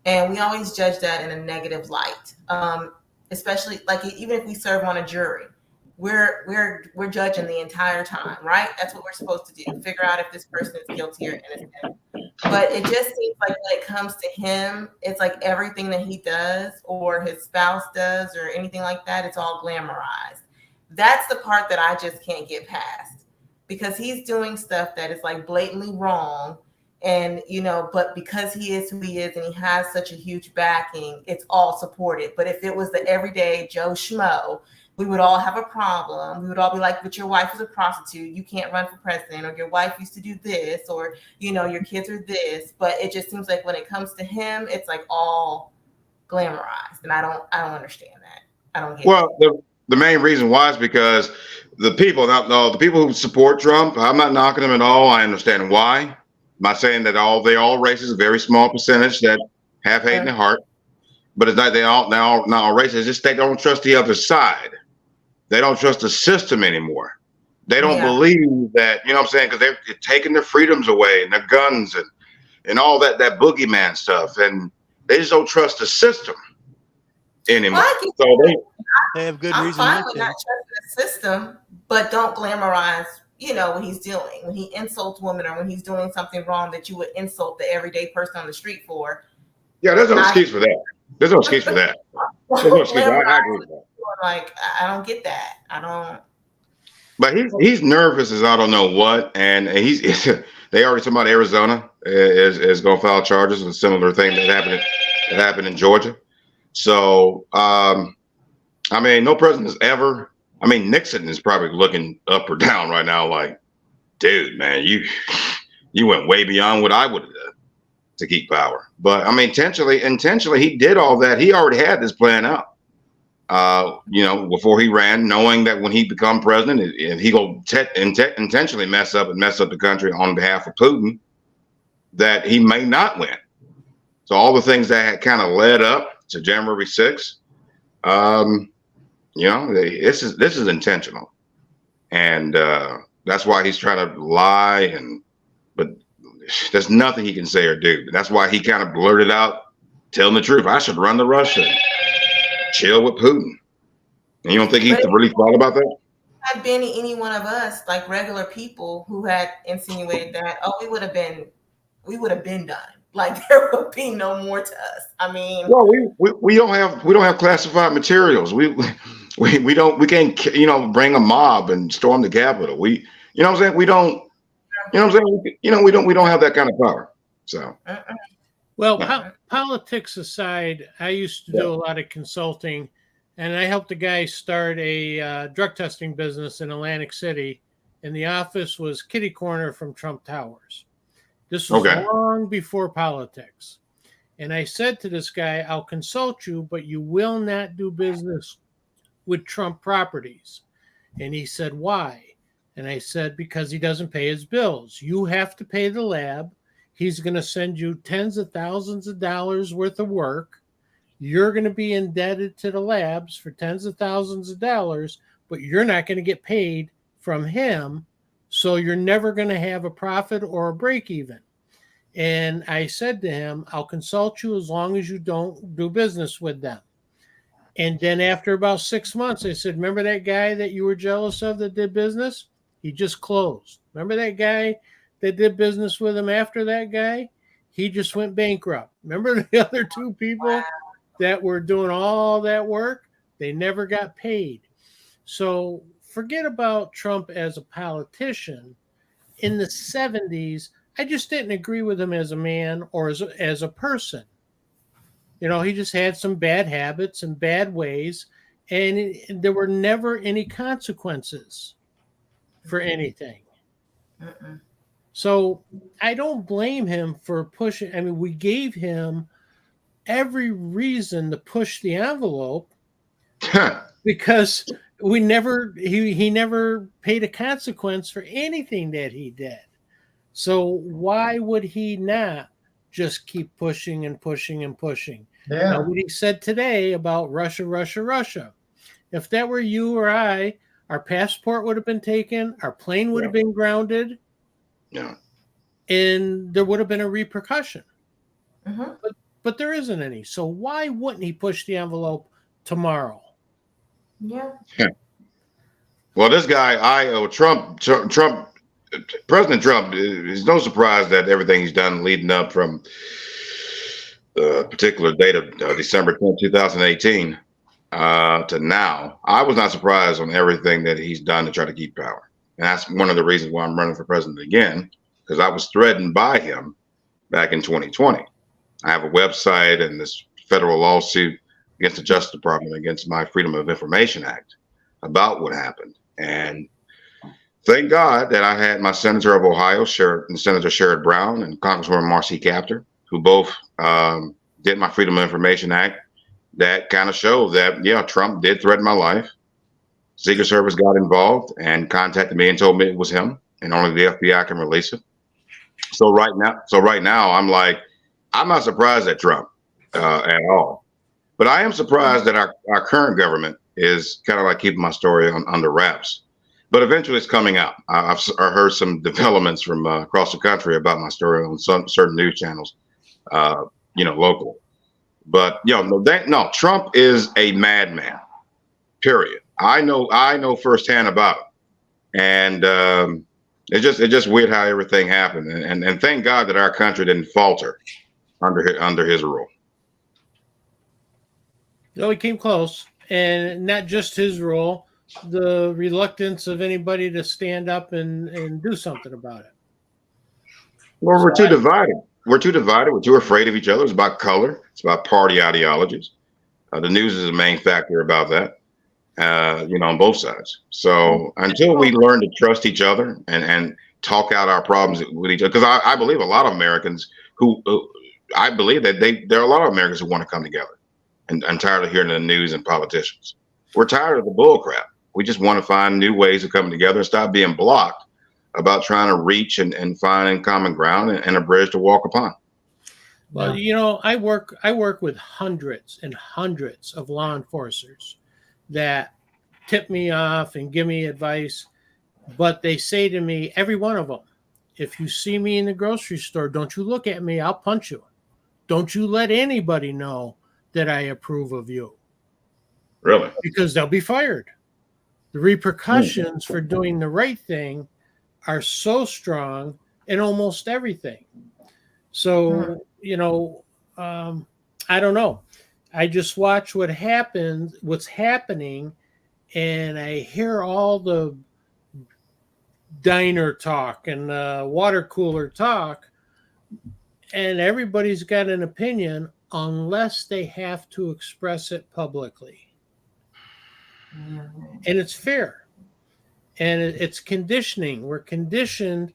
And we always judge that in a negative light, especially like even if we serve on a jury, we're judging the entire time, right? That's what we're supposed to do, figure out if this person is guilty or innocent. But it just seems like when it comes to him, it's like everything that he does or his spouse does or anything like that, it's all glamorized. That's the part that I just can't get past, because he's doing stuff that is like blatantly wrong. And, but because he is who he is and he has such a huge backing, it's all supported. But if it was the everyday Joe Schmo, we would all have a problem. We would all be like, but your wife is a prostitute. You can't run for president, or your wife used to do this, or, your kids are this. But it just seems like when it comes to him, it's like all glamorized. And I don't understand that. I don't get it. The main reason why is because the people who support Trump, I'm not knocking them at all. I understand why. I'm not saying that they all races, a very small percentage that have hate in their heart, but it's not not all races. It's just they don't trust the other side. They don't trust the system anymore. They don't believe that, you know what I'm saying? Because they're taking their freedoms away and their guns and all that boogeyman stuff, and they just don't trust the system anymore. So they have good reason I'm fine not with to. not trusting the system, but don't glamorize what he's doing. When he insults women or when he's doing something wrong that you would insult the everyday person on the street for. Yeah, there's no excuse for that. There's no excuse for that. There's no excuse. I agree with that. Like, I don't get that. I don't. But he's nervous as I don't know what, and they already talking about Arizona is going to file charges of a similar thing that happened in Georgia. So no president has ever. Nixon is probably looking up or down right now, like, dude, man, you went way beyond what I would have done to keep power. But intentionally, he did all that. He already had this plan out. Before he ran, knowing that when he become president, and he go intentionally mess up the country on behalf of Putin, that he may not win. So all the things that had kind of led up to January 6th, this is intentional, and that's why he's trying to lie. But there's nothing he can say or do. That's why he kind of blurted out, telling the truth. I should run to Russia. Chill with Putin. And you don't think he really thought about that? Had been any one of us, like regular people, who had insinuated that, we would have been done. Like there would be no more to us. Well, we don't have classified materials. We can't bring a mob and storm the Capitol. We don't we don't have that kind of power. So. Well, politics aside, I used to do a lot of consulting, and I helped a guy start a drug testing business in Atlantic City, and the office was kitty corner from Trump Towers. This was long before politics. And I said to this guy, I'll consult you, but you will not do business with Trump Properties. And he said, why? And I said, because he doesn't pay his bills. You have to pay the lab. He's going to send you tens of thousands of dollars worth of work. You're going to be indebted to the labs for tens of thousands of dollars, but you're not going to get paid from him. So you're never going to have a profit or a break even. And I said to him, I'll consult you as long as you don't do business with them. And then after about 6 months, I said, remember that guy that you were jealous of that did business? He just closed. Remember that guy that did business with him after that guy? He just went bankrupt. Remember the other two people that were doing all that work? They never got paid. So forget about Trump as a politician. In the 70s, I just didn't agree with him as a man or as a person. He just had some bad habits and bad ways, and there were never any consequences for anything. Mm-mm. So I don't blame him for pushing. I mean, we gave him every reason to push the envelope because he never paid a consequence for anything that he did. So why would he not just keep pushing and pushing and pushing? Yeah. Now, what he said today about Russia, if that were you or I, our passport would have been taken, our plane would have been grounded, Yeah. and there would have been a repercussion. Mm-hmm. But there isn't any. So why wouldn't he push the envelope tomorrow? Yeah. Well, this guy, President Trump, it's no surprise that everything he's done leading up from the particular date of December 10th, 2018 to now. I was not surprised on everything that he's done to try to keep power. And that's one of the reasons why I'm running for president again, because I was threatened by him back in 2020. I have a website and this federal lawsuit against the Justice Department against my Freedom of Information Act about what happened. And thank God that I had my Senator of Ohio, Senator Sherrod Brown, and Congresswoman Marcy Kaptur, who both did my Freedom of Information Act. That kind of showed that, yeah, Trump did threaten my life. Secret Service got involved and contacted me and told me it was him, and only the FBI can release it. So right now, I'm like, I'm not surprised at Trump at all, but I am surprised that our current government is kind of like keeping my story under wraps. But eventually, it's coming out. I've heard some developments from across the country about my story on some certain news channels, local. But no, Trump is a madman. Period. I know firsthand about it, and it's just weird how everything happened. And thank God that our country didn't falter under his rule. No, he came close, and not just his role, the reluctance of anybody to stand up and do something about it. Well, we're too divided. We're too divided. We're too afraid of each other. It's about color. It's about party ideologies. The news is a main factor about that, on both sides. So until we learn to trust each other and talk out our problems with each other, because I believe a lot of Americans I believe that there are a lot of Americans who want to come together. And I'm tired of hearing the news and politicians. We're tired of the bull crap. We just want to find new ways of coming together and stop being blocked about trying to reach and find common ground and a bridge to walk upon. Well, I work with hundreds and hundreds of law enforcers that tip me off and give me advice, but they say to me, every one of them, if you see me in the grocery store, don't you look at me, I'll punch you. Don't you let anybody know that I approve of you. Really? Because they'll be fired. The repercussions for doing the right thing are so strong in almost everything. So, I don't know. I just watch what's happening, and I hear all the diner talk and water cooler talk, and everybody's got an opinion unless they have to express it publicly. And it's fair. And it's conditioning. We're conditioned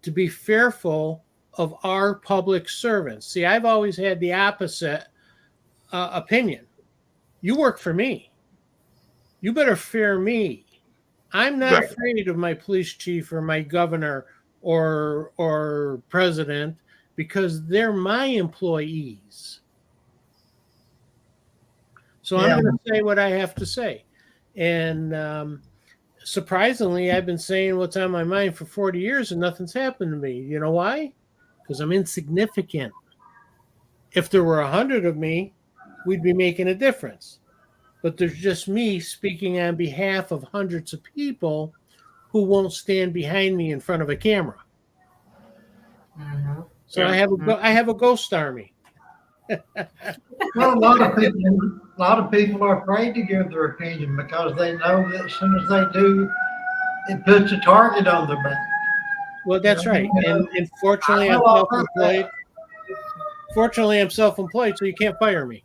to be fearful of our public servants. See, I've always had the opposite opinion. You work for me. You better fear me. I'm not afraid of my police chief or my governor or president because they're my employees. So I'm going to say what I have to say. And surprisingly, I've been saying what's on my mind for 40 years and nothing's happened to me. You know why? Because I'm insignificant. If there were 100 of me, we'd be making a difference. But there's just me speaking on behalf of hundreds of people who won't stand behind me in front of a camera. Mm-hmm. So I have a ghost army. Well, a lot of people are afraid to give their opinion because they know that as soon as they do, it puts a target on their back. Well, that's right. And fortunately, I'm self-employed. So you can't fire me.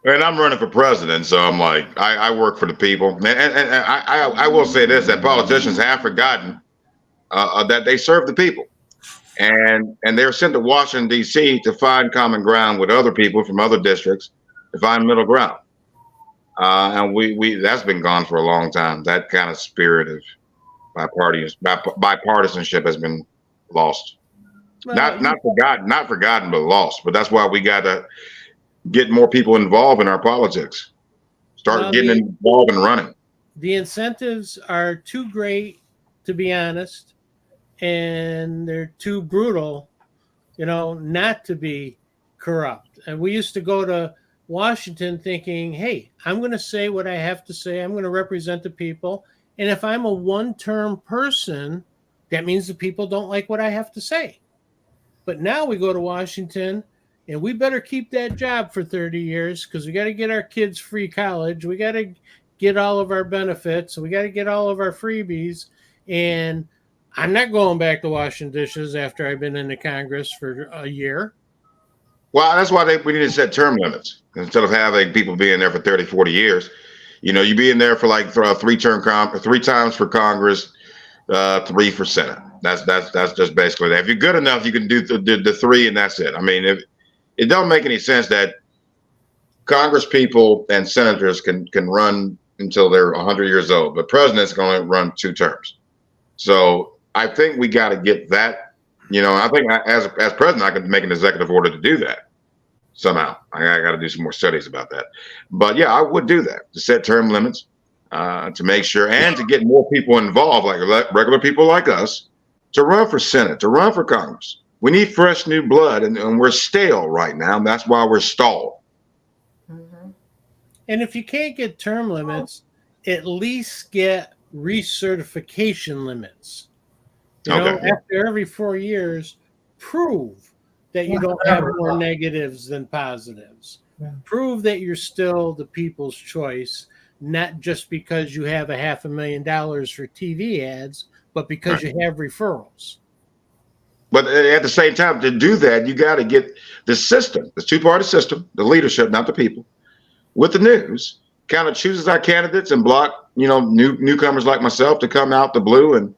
And I'm running for president, so I'm like, I work for the people. And I will say this, that politicians have forgotten that they serve the people. And they're sent to Washington, D.C. to find common ground with other people from other districts to find middle ground. And we that's been gone for a long time. That kind of spirit of bipartisanship has been lost. Well, Not forgotten, but lost. But that's why we got to get more people involved in our politics. Start getting involved and running. The incentives are too great, to be honest, and they're too brutal, not to be corrupt. And we used to go to Washington thinking, hey, I'm going to say what I have to say. I'm going to represent the people. And if I'm a one-term person, that means the people don't like what I have to say. But now we go to Washington, and we better keep that job for 30 years because we got to get our kids free college. We got to get all of our benefits. We got to get all of our freebies. And I'm not going back to washing dishes after I've been in the Congress for a year. Well, that's why we need to set term limits instead of having people being there for 30, 40 years. You be in there for like 3 times for Congress, 3 for Senate. That's just basically that. If you're good enough, you can do the 3, and that's it. I mean, it don't make any sense that Congress people and senators can run until they're 100 years old, but president's going to run 2 terms. So I think we got to get that. I think as president, I could make an executive order to do that somehow. I got to do some more studies about that. But yeah, I would do that, to set term limits, to make sure, and to get more people involved, like regular people like us, to run for Senate, to run for Congress. We need fresh new blood, and we're stale right now. And that's why we're stalled. Mm-hmm. And if you can't get term limits, at least get recertification limits. After every 4 years, prove that you don't have more negatives than positives. Yeah. Prove that you're still the people's choice, not just because you have $500,000 for TV ads, but because you have referrals. But at the same time, to do that, you got to get the system, the 2-party system, the leadership, not the people, with the news, kind of chooses our candidates and block, newcomers like myself to come out the blue and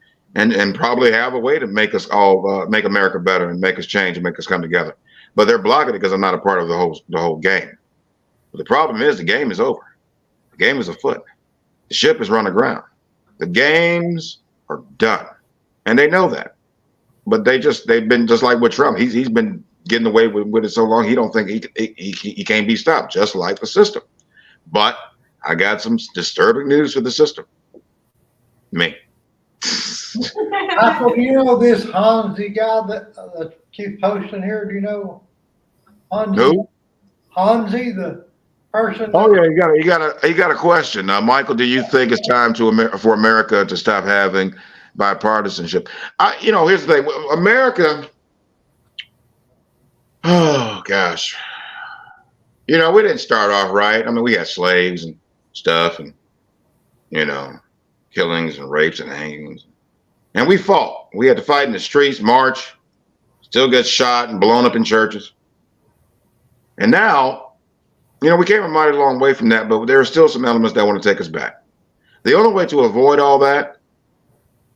probably have a way to make us all make America better and make us change and make us come together. But they're blocking it because I'm not a part of the whole game. But the problem is the game is over. The game is afoot. The ship is run aground. The games are done, and they know that. But they've been just like with Trump. He's been getting away with it so long. He don't think he can't be stopped, just like the system. But I got some disturbing news for the system. Me. Do you know this Hansi guy that keeps posting here? Do you know Hansi? Who? Hansi, the person. Oh yeah, you got a question. Michael, do you think it's time for America to stop having bipartisanship? Here's the thing. America. Oh gosh. We didn't start off right. I mean, we had slaves and stuff, and killings and rapes and hangings. And we fought. We had to fight in the streets, march, still get shot and blown up in churches. And now, we came a mighty long way from that, but there are still some elements that want to take us back. The only way to avoid all that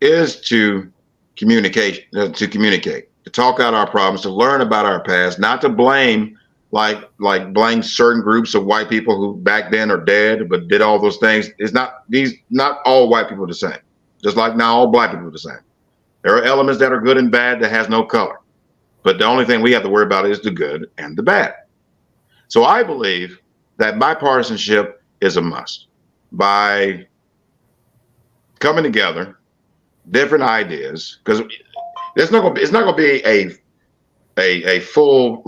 is to communicate, to talk out our problems, to learn about our past, not to blame, like blame certain groups of white people who back then are dead, but did all those things. Not all white people are the same. Just like now all black people are the same. There are elements that are good and bad that has no color. But the only thing we have to worry about is the good and the bad. So I believe that bipartisanship is a must. By coming together, different ideas, because it's not going to be a full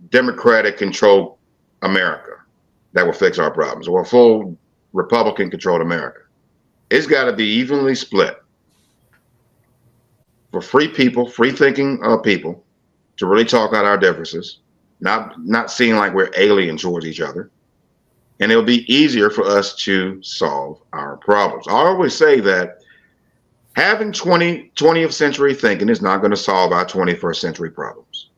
Democratic controlled America that will fix our problems, or a full Republican controlled America. It's got to be evenly split for free people, free thinking people, to really talk out our differences, not seeing like we're alien towards each other. And it'll be easier for us to solve our problems. I always say that having 20th century thinking is not going to solve our 21st century problems.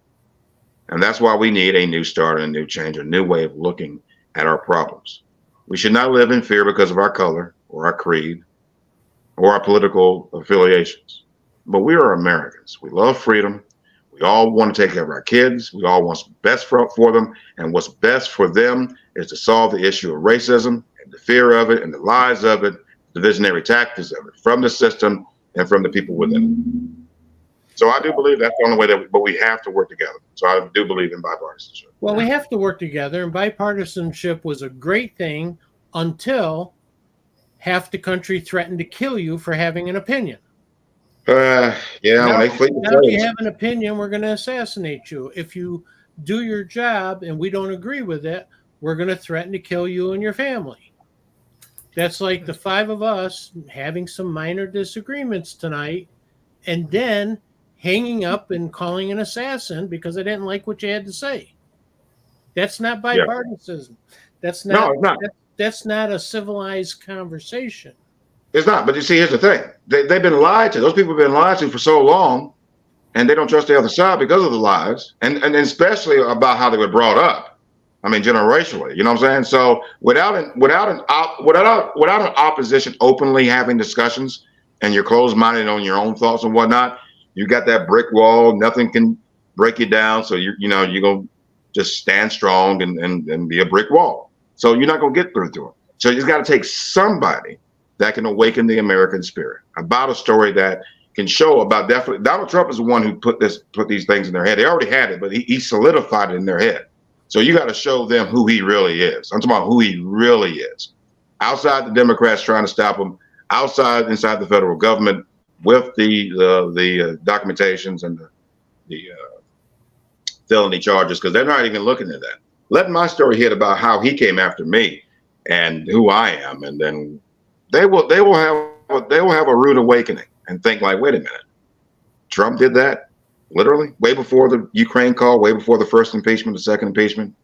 And that's why we need a new start, and a new change, a new way of looking at our problems. We should not live in fear because of our color or our creed or our political affiliations. But we are Americans. We love freedom. We all want to take care of our kids. We all want what's best for them. And what's best for them is to solve the issue of racism and the fear of it and the lies of it, the visionary tactics of it from the system and from the people within it. So I do believe that's the only way but we have to work together. So I do believe in bipartisanship. Well, we have to work together, and bipartisanship was a great thing until half the country threatened to kill you for having an opinion. Yeah, Now, when they flee the now if you place. have an opinion, we're going to assassinate you. If you do your job and we don't agree with it, we're going to threaten to kill you and your family. That's like the five of us having some minor disagreements tonight and then hanging up and calling an assassin because I didn't like what you had to say. That's not bipartisan. That's not, No, it's not. That's not a civilized conversation. It's not. But you see, here's the thing. They've been lied to. Those people have been lied to for so long, and they don't trust the other side because of the lies, and especially about how they were brought up. I mean, generationally, you know what I'm saying? So without an opposition openly having discussions, and you're closed-minded on your own thoughts and whatnot, you got that brick wall. Nothing can break you down. So you're gonna just stand strong and be a brick wall. So you're not gonna get through to it. So you just got to take somebody that can awaken the American spirit about a story that can show about definitely. Donald Trump is the one who put these things in their head. They already had it, but he solidified it in their head. So you got to show them who he really is. I'm talking about who he really is. Outside the Democrats trying to stop him, inside the federal government with the documentations and the felony charges, because they're not even looking at that. Let my story hit about how he came after me and who I am, and then they will have a rude awakening and think like, wait a minute, Trump did that literally way before the Ukraine call, way before the first impeachment, the second impeachment.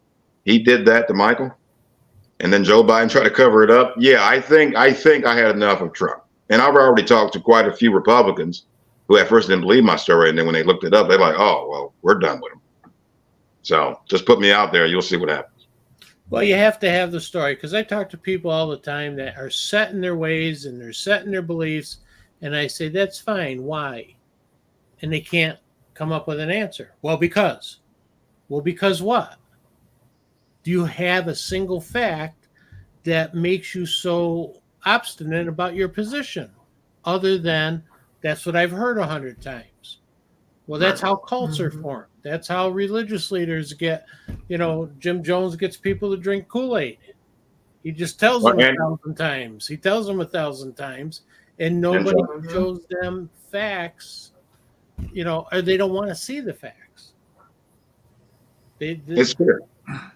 He did that to Michael, and then Joe Biden tried to cover it up. Yeah, I think I had enough of Trump, and I've already talked to quite a few Republicans who at first didn't believe my story, and then when they looked it up, they're like, oh well, we're done with him. So just put me out there, you'll see what happens. Well, you have to have the story, because I talk to people all the time that are set in their ways and they're set in their beliefs, and I say, that's fine. Why? And they can't come up with an answer. Well, because what? Do you have a single fact that makes you so obstinate about your position other than that's what I've heard 100 times? Well, that's how cults are formed. That's how religious leaders get, Jim Jones gets people to drink Kool-Aid. He just tells them 1,000 times. He tells them 1,000 times, and nobody shows them facts, or they don't want to see the facts. It's fair.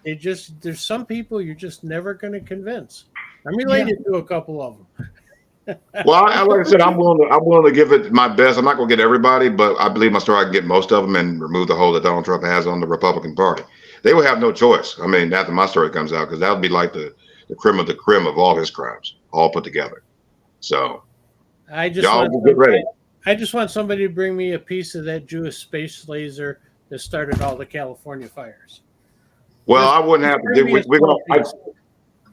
There's some people you're just never going to convince. I'm related to a couple of them. Well, like I said, I'm willing to give it my best. I'm not going to get everybody, but I believe my story, I can get most of them and remove the hold that Donald Trump has on the Republican Party. They will have no choice. I mean, after my story comes out, because that would be like the creme of the creme of all his crimes, all put together. So y'all will get ready. I just want somebody to bring me a piece of that Jewish space laser that started all the California fires. Well, I wouldn't have to do.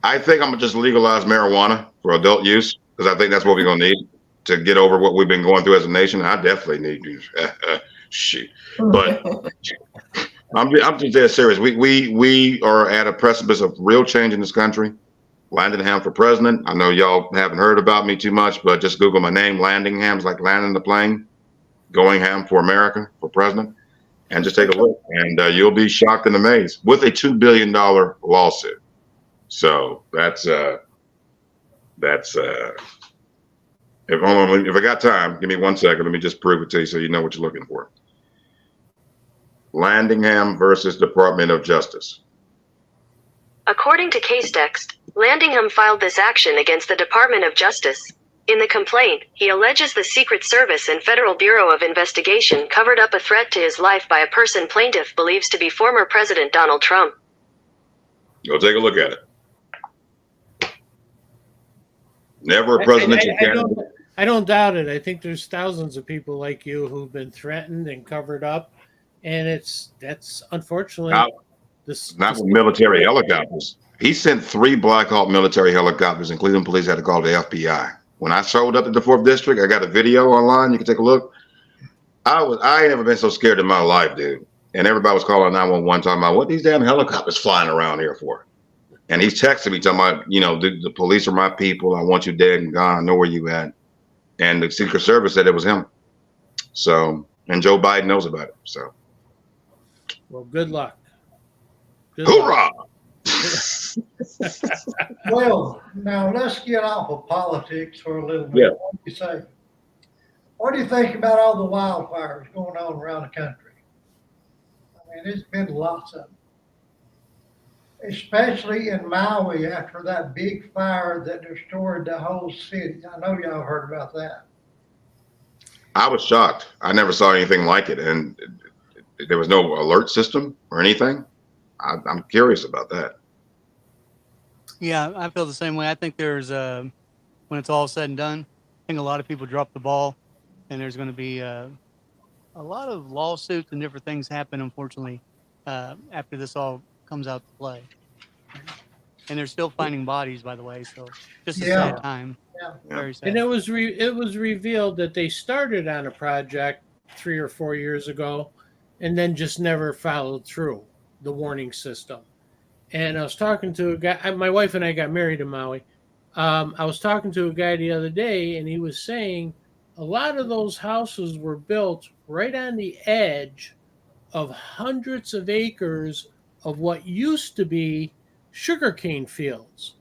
I think I'm gonna just legalize marijuana for adult use, because I think that's what we're gonna need to get over what we've been going through as a nation. I definitely need to. Shit, but I'm just dead serious. We are at a precipice of real change in this country. Landingham for president. I know y'all haven't heard about me too much, but just Google my name. Landingham's like landing the plane. Goingham for America for president, and just take a look, and you'll be shocked and amazed with a $2 billion lawsuit. So that's if I got time, give me 1 second. Let me just prove it to you so you know what you're looking for. Landingham versus Department of Justice. According to Casetext, Landingham filed this action against the Department of Justice. In the complaint, he alleges the Secret Service and Federal Bureau of Investigation covered up a threat to his life by a person plaintiff believes to be former President Donald Trump. Go take a look at it. Never a presidential candidate. I don't doubt it. I think there's thousands of people like you who've been threatened and covered up, and that's unfortunately Not with military helicopters. He sent 3 Black Hawk military helicopters, and Cleveland police had to call the FBI. When I showed up at the 4th District, I got a video online. You can take a look. I ain't never been so scared in my life, dude. And everybody was calling 911 talking about what these damn helicopters flying around here for. And he's texting me talking about, the police are my people. I want you dead and gone. I know where you at. And the Secret Service said it was him. So, and Joe Biden knows about it. So, Well, good luck. Good hoorah! luck. Well, now let's get off of politics for a little bit. Yeah. What do you say? What do you think about all the wildfires going on around the country? I mean, there's been lots of them. Especially in Maui after that big fire that destroyed the whole city. I know y'all heard about that. I was shocked. I never saw anything like it. And there was no alert system or anything. I'm curious about that. Yeah, I feel the same way. I think there's when it's all said and done, I think a lot of people drop the ball, and there's going to be a lot of lawsuits and different things happen, unfortunately, after this all comes out to play. And they're still finding bodies, by the way. So just a sad time. Yeah. Very sad. And it was revealed that they started on a project 3 or 4 years ago, and then just never followed through the warning system. And I was talking to a guy. My wife and I got married in Maui. I was talking to a guy the other day, and he was saying a lot of those houses were built right on the edge of hundreds of acres of what used to be sugarcane fields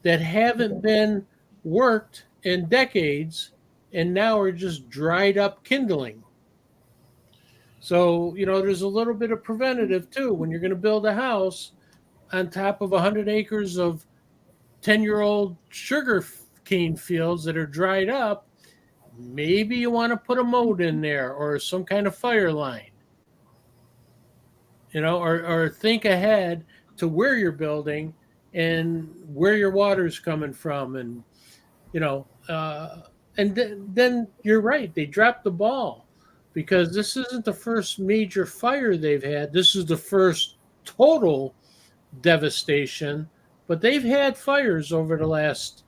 that haven't been worked in decades and now are just dried up kindling. So, there's a little bit of preventative too. When you're going to build a house on top of 100 acres of 10-year-old sugar cane fields that are dried up, maybe you want to put a moat in there or some kind of fire line, or think ahead to where you're building and where your water's coming from. And, then you're right. They dropped the ball because this isn't the first major fire they've had. This is the first total devastation, but they've had fires over the last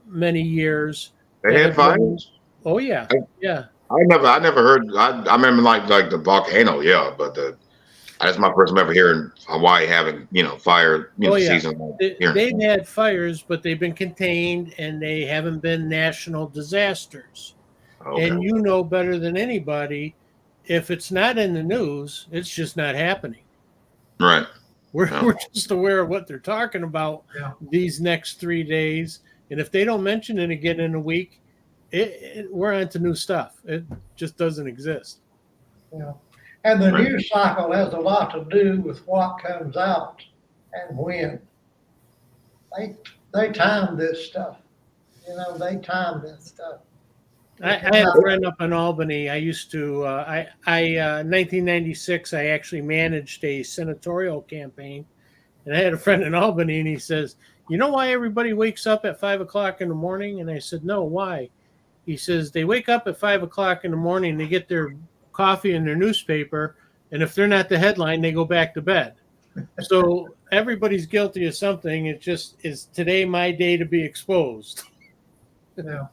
many years. They had fires? Oh yeah. Yeah. I never heard. I remember like the volcano, yeah, but that's my first time ever hearing Hawaii having fire season. They've had fires, but they've been contained and they haven't been national disasters. Okay. And better than anybody, if it's not in the news, it's just not happening. Right. We're just aware of what they're talking about these next 3 days, and if they don't mention it again in a week, we're on to new stuff. It just doesn't exist. Yeah. And the news cycle has a lot to do with what comes out and when. They time this stuff. They time this stuff. I had a friend up in Albany. I used to, 1996, I actually managed a senatorial campaign. And I had a friend in Albany, and he says, "You know why everybody wakes up at 5 o'clock in the morning?" And I said, "No, why?" He says, "They wake up at 5 o'clock in the morning, they get their coffee and their newspaper, and if they're not the headline, they go back to bed." So everybody's guilty of something. It just is today my day to be exposed. Yeah.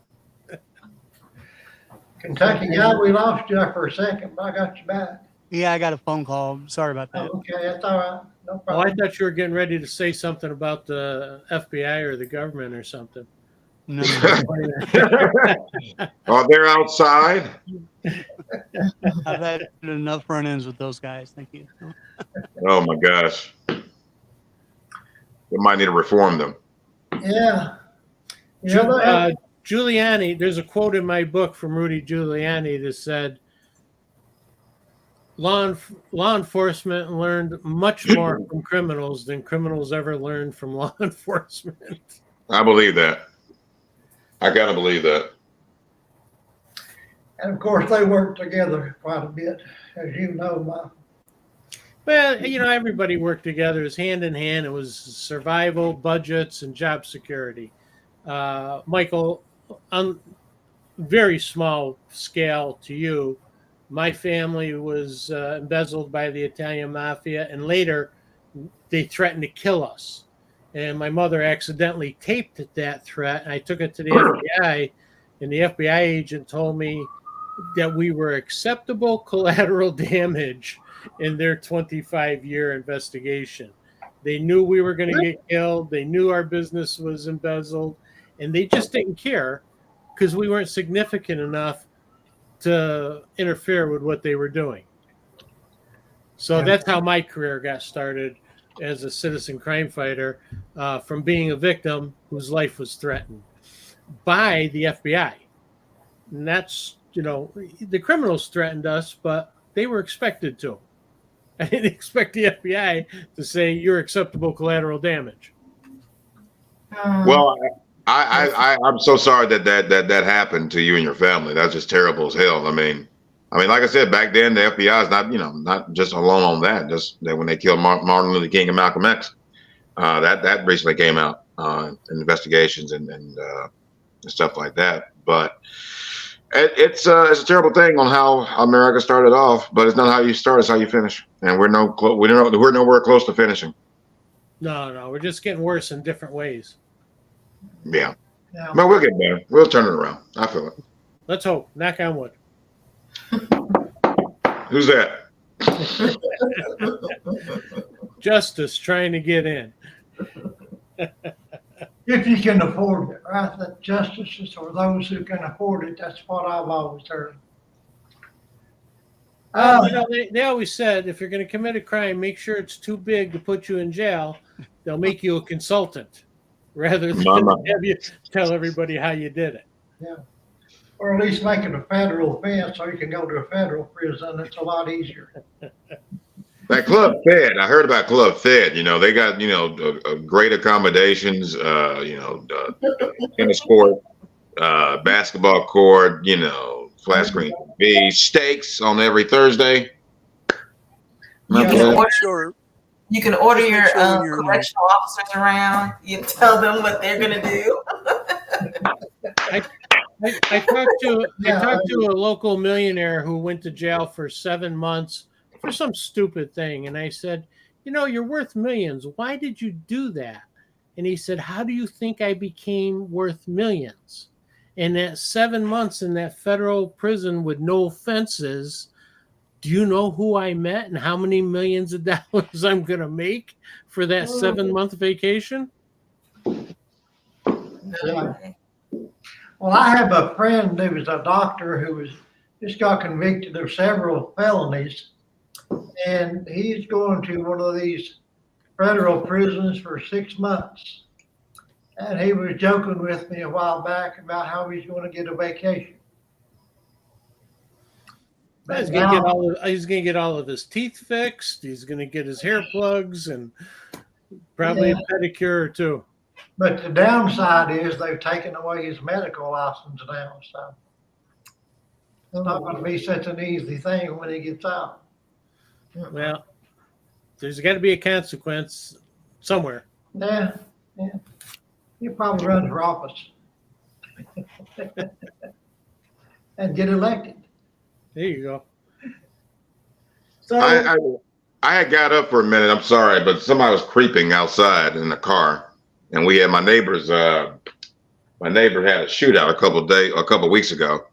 Kentucky guy, we lost you for a second, but I got you back. Yeah, I got a phone call. Sorry about that. Okay, that's all right. No Oh, problem. I thought you were getting ready to say something about the FBI or the government or something. No. Oh, they're outside. I've had enough run-ins with those guys. Thank you. Oh my gosh. We might need to reform them. Yeah. Giuliani, there's a quote in my book from Rudy Giuliani that said, law enforcement learned much more from criminals than criminals ever learned from law enforcement. I believe that. I gotta believe that. And of course, they work together quite a bit, as you know. Well, everybody worked together. It was hand in hand. It was survival, budgets, and job security. Michael, on very small scale to you, my family was embezzled by the Italian mafia, and later they threatened to kill us. And my mother accidentally taped that threat, and I took it to the FBI, and the FBI agent told me that we were acceptable collateral damage in their 25-year investigation. They knew we were going to get killed. They knew our business was embezzled, and they just didn't care because we weren't significant enough to interfere with what they were doing. So that's how my career got started as a citizen crime fighter, from being a victim whose life was threatened by the FBI. And that's, the criminals threatened us, but they were expected to. I didn't expect the FBI to say you're acceptable collateral damage. Well, I'm so sorry that happened to you and your family. That's just terrible as hell. I mean, like I said, back then the FBI is not just alone on that. Just that when they killed Martin Luther King and Malcolm X, that recently came out in investigations and stuff like that. But it's a terrible thing on how America started off. But it's not how you start; it's how you finish. And we're nowhere close to finishing. No, we're just getting worse in different ways. Yeah. But we'll get better. We'll turn it around. I feel it. Let's hope. Knock on wood. Who's that? Justice trying to get in. If you can afford it, right? That justice is for those who can afford it. That's what I've always heard. They always said if you're going to commit a crime, make sure it's too big to put you in jail. They'll make you a consultant rather than have you tell everybody how you did it. Yeah. Or at least make it a federal offense so you can go to a federal prison. It's a lot easier. That Club Fed, I heard about Club Fed. They got great accommodations. Tennis court, basketball court. Flat screen TV, steaks on every Thursday. You can order your correctional officers around. You tell them what they're gonna do. I talked to a local millionaire who went to jail for 7 months for some stupid thing. And I said, you're worth millions. Why did you do that? And he said, how do you think I became worth millions? And that 7 months in that federal prison with no offenses, do you know who I met and how many millions of dollars I'm going to make for that 7-month vacation? Yeah. Well, I have a friend who was a doctor who just got convicted of several felonies, and he's going to one of these federal prisons for 6 months. And he was joking with me a while back about how he's going to get a vacation. He's going to get all of his teeth fixed. He's going to get his hair plugs and probably a pedicure or two. But the downside is they've taken away his medical license now, so it's not going to be such an easy thing when he gets out. Well, there's got to be a consequence somewhere. Yeah. He'll probably run for office and get elected. There you go. So I had got up for a minute. I'm sorry, but somebody was creeping outside in the car, and we had my neighbor had a shootout a couple weeks ago.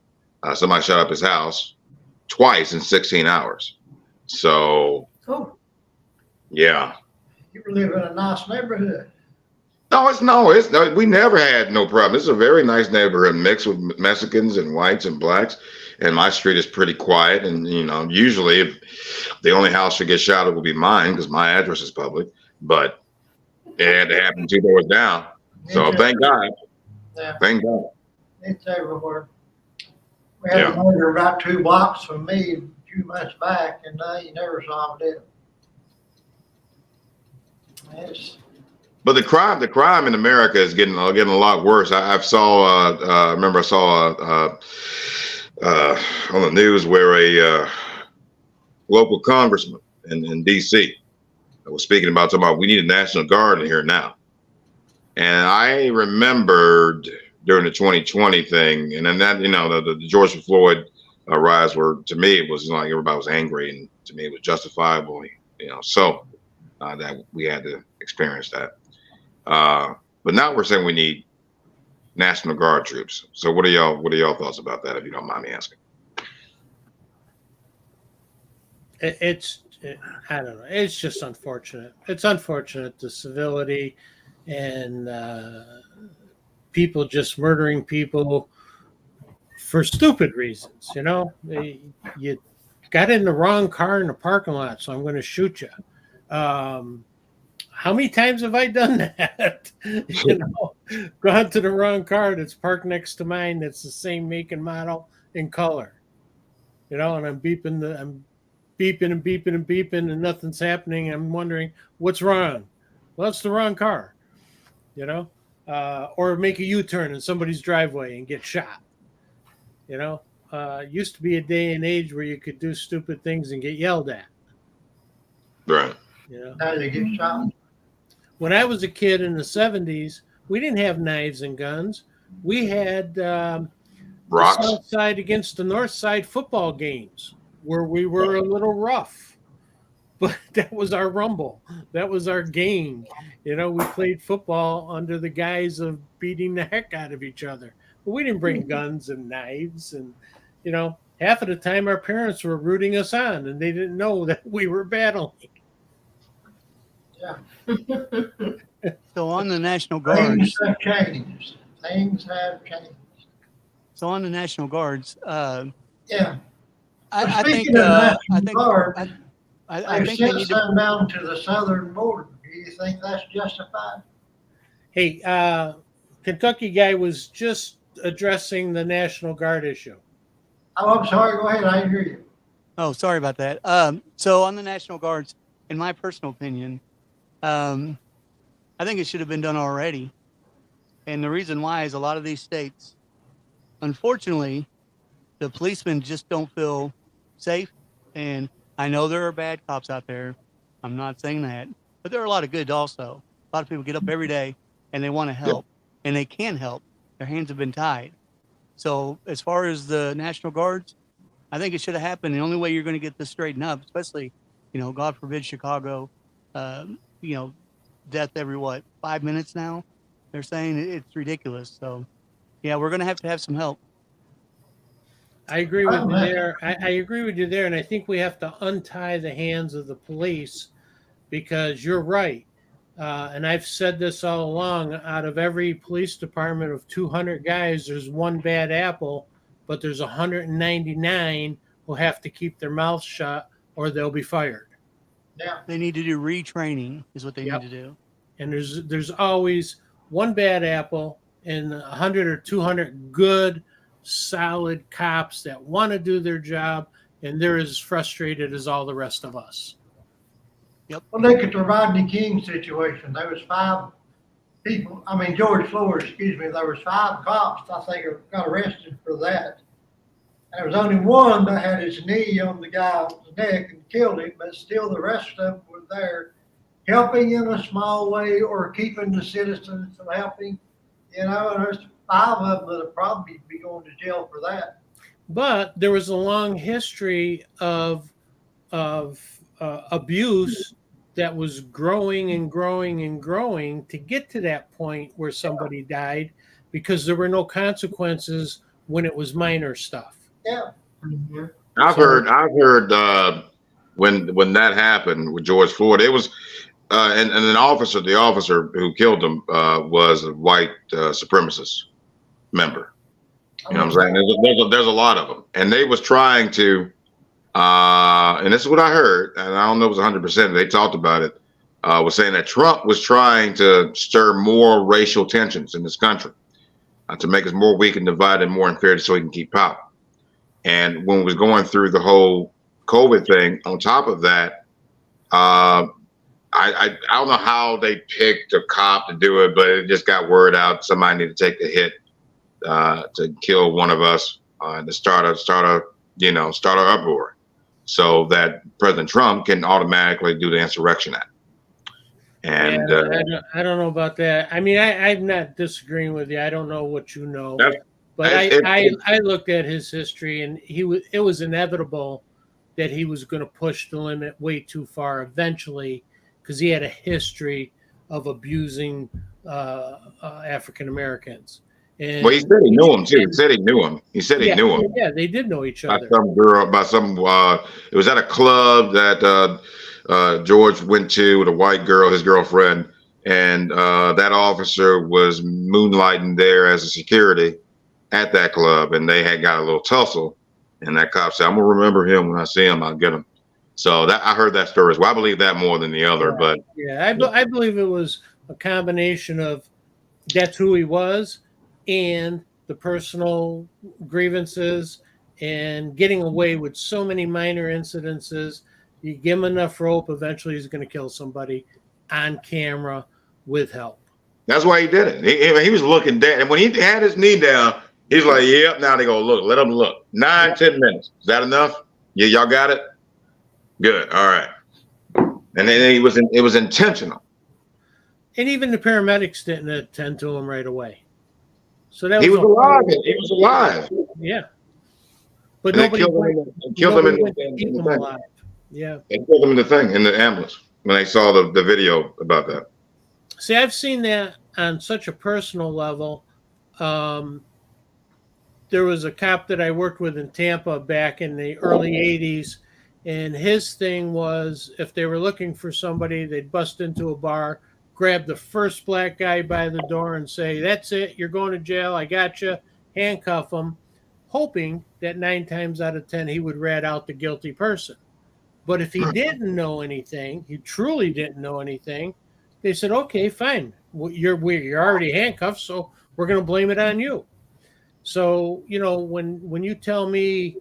Somebody shot up his house twice in 16 hours. So, yeah. You live in a nice neighborhood. No, we never had no problem. This is a very nice neighborhood mixed with Mexicans and whites and blacks. And my street is pretty quiet. And, usually if the only house that gets shot will be mine because my address is public. But it had to happen 2 doors down. So thank God. Yeah. Thank God. It's everywhere. We had a murder about 2 blocks from me a few months back, and you never solved it. But the crime in America is getting a lot worse. I remember I saw on the news where a local congressman in D.C. was talking about we need a National Guard in here now. And I remembered during the 2020 thing, and then that the George Floyd riots were, to me, it was like everybody was angry, and to me it was justifiable, so that we had to experience that. But now we're saying we need National Guard troops. So what are y'all thoughts about that, if you don't mind me asking? I don't know. It's just unfortunate. It's unfortunate, the civility and people just murdering people for stupid reasons. You got in the wrong car in the parking lot, so I'm going to shoot you. How many times have I done that? Gone to the wrong car that's parked next to mine that's the same make and model and color. And I'm beeping and beeping and nothing's happening. I'm wondering what's wrong. Well, it's the wrong car. Or make a U-turn in somebody's driveway and get shot. Used to be a day and age where you could do stupid things and get yelled at. Right. Now you get shot. When I was a kid in the 70s, we didn't have knives and guns. We had Rocks. the South Side against the North Side football games where we were a little rough. But that was our rumble. That was our game. We played football under the guise of beating the heck out of each other. But we didn't bring guns and knives. And, half of the time our parents were rooting us on and they didn't know that we were battling. Yeah. So on the National Guards, Things have changed. Things have changed. so on the National Guards, Yeah. I think Speaking of I National think Guard, I they've think they sent need to. some down to the southern border. Do you think that's justified? Hey, Kentucky guy was just addressing the National Guard issue. Oh, I'm sorry. Go ahead. I didn't hear you. Oh, sorry about that. So on the National Guards, in my personal opinion, I think it should have been done already. And the reason why is a lot of these states, unfortunately, the policemen just don't feel safe. And I know there are bad cops out there. I'm not saying that. But there are a lot of good also. A lot of people get up every day and they want to help. And they can help. Their hands have been tied. So as far as the National Guards, I think it should have happened. The only way you're going to get this straightened up, especially, God forbid, Chicago, death every 5 minutes now. They're saying it's ridiculous. So, yeah, we're going to have some help. I agree with you there. I agree with you there. And I think we have to untie the hands of the police because you're right. And I've said this all along, out of every police department of 200 guys, there's one bad apple, but there's 199 who have to keep their mouths shut or they'll be fired. Yeah. They need to do retraining is what they need to do. And there's always one bad apple and 100 or 200 good, solid cops that want to do their job, and they're as frustrated as all the rest of us. Well, look at the Rodney King situation. There was 5 people. George Floyd, excuse me. There was 5 cops, I think, got arrested for that. And there was only one that had his knee on the guy's neck and killed him, but still the rest of them were there helping in a small way or keeping the citizens from helping. And there's 5 of them that'll probably be going to jail for that. But there was a long history of abuse that was growing and growing and growing to get to that point where somebody died because there were no consequences when it was minor stuff. Yeah. Mm-hmm. I've heard when that happened with George Floyd, it was and the officer who killed him was a white supremacist member. You know what I'm saying? There's a lot of them, and they was trying to, and this is what I heard, and I don't know if it was 100%. They talked about it. Was saying that Trump was trying to stir more racial tensions in this country to make us more weak and divided, more inferior, so he can keep power. And when we was going through the whole COVID thing, on top of that, I don't know how they picked a cop to do it, but it just got word out somebody needed to take the hit to kill one of us to start an uproar, so that President Trump can automatically do the Insurrection Act. And I don't know about that. I'm not disagreeing with you. I don't know what you know. But It- it- I looked at his history, and it was inevitable that he was going to push the limit way too far eventually, because he had a history of abusing African Americans. And well, he said he knew him too. He said he knew him. He said he yeah, knew him yeah, they did know each by other. some girl, by some. It was at a club that George went to with a white girl, his girlfriend, and that officer was moonlighting there as a security at that club, and they had got a little tussle. And that cop said, "I'm gonna remember him when I see him. I'll get him." So that I heard that story as well. I believe that more than the other, but Yeah, I believe it was a combination of that's who he was and the personal grievances and getting away with so many minor incidences. You give him enough rope, eventually he's going to kill somebody on camera with help. that's why he did it. He was looking down, and when he had his knee down, he's like, "Yep." Now they go look. Let them look. 9-10 minutes. Is that enough? Yeah, y'all got it. Good. All right. And then it was intentional. And even the paramedics didn't attend to him right away. So that He was a- alive. He was alive. Yeah. But And they nobody killed him in went to keep the him thing. alive. Yeah. They killed him in the thing in the ambulance when they saw the video about that. See, I've seen that on such a personal level. There was a cop that I worked with in Tampa back in the early 80s, and his thing was if they were looking for somebody, they'd bust into a bar, grab the first black guy by the door and say, "That's it, you're going to jail, I got you," handcuff him, hoping that 9 times out of 10 he would rat out the guilty person. But if he didn't know anything, he truly didn't know anything, they said, "Okay, fine. You're already handcuffed, so we're going to blame it on you." So, when you tell me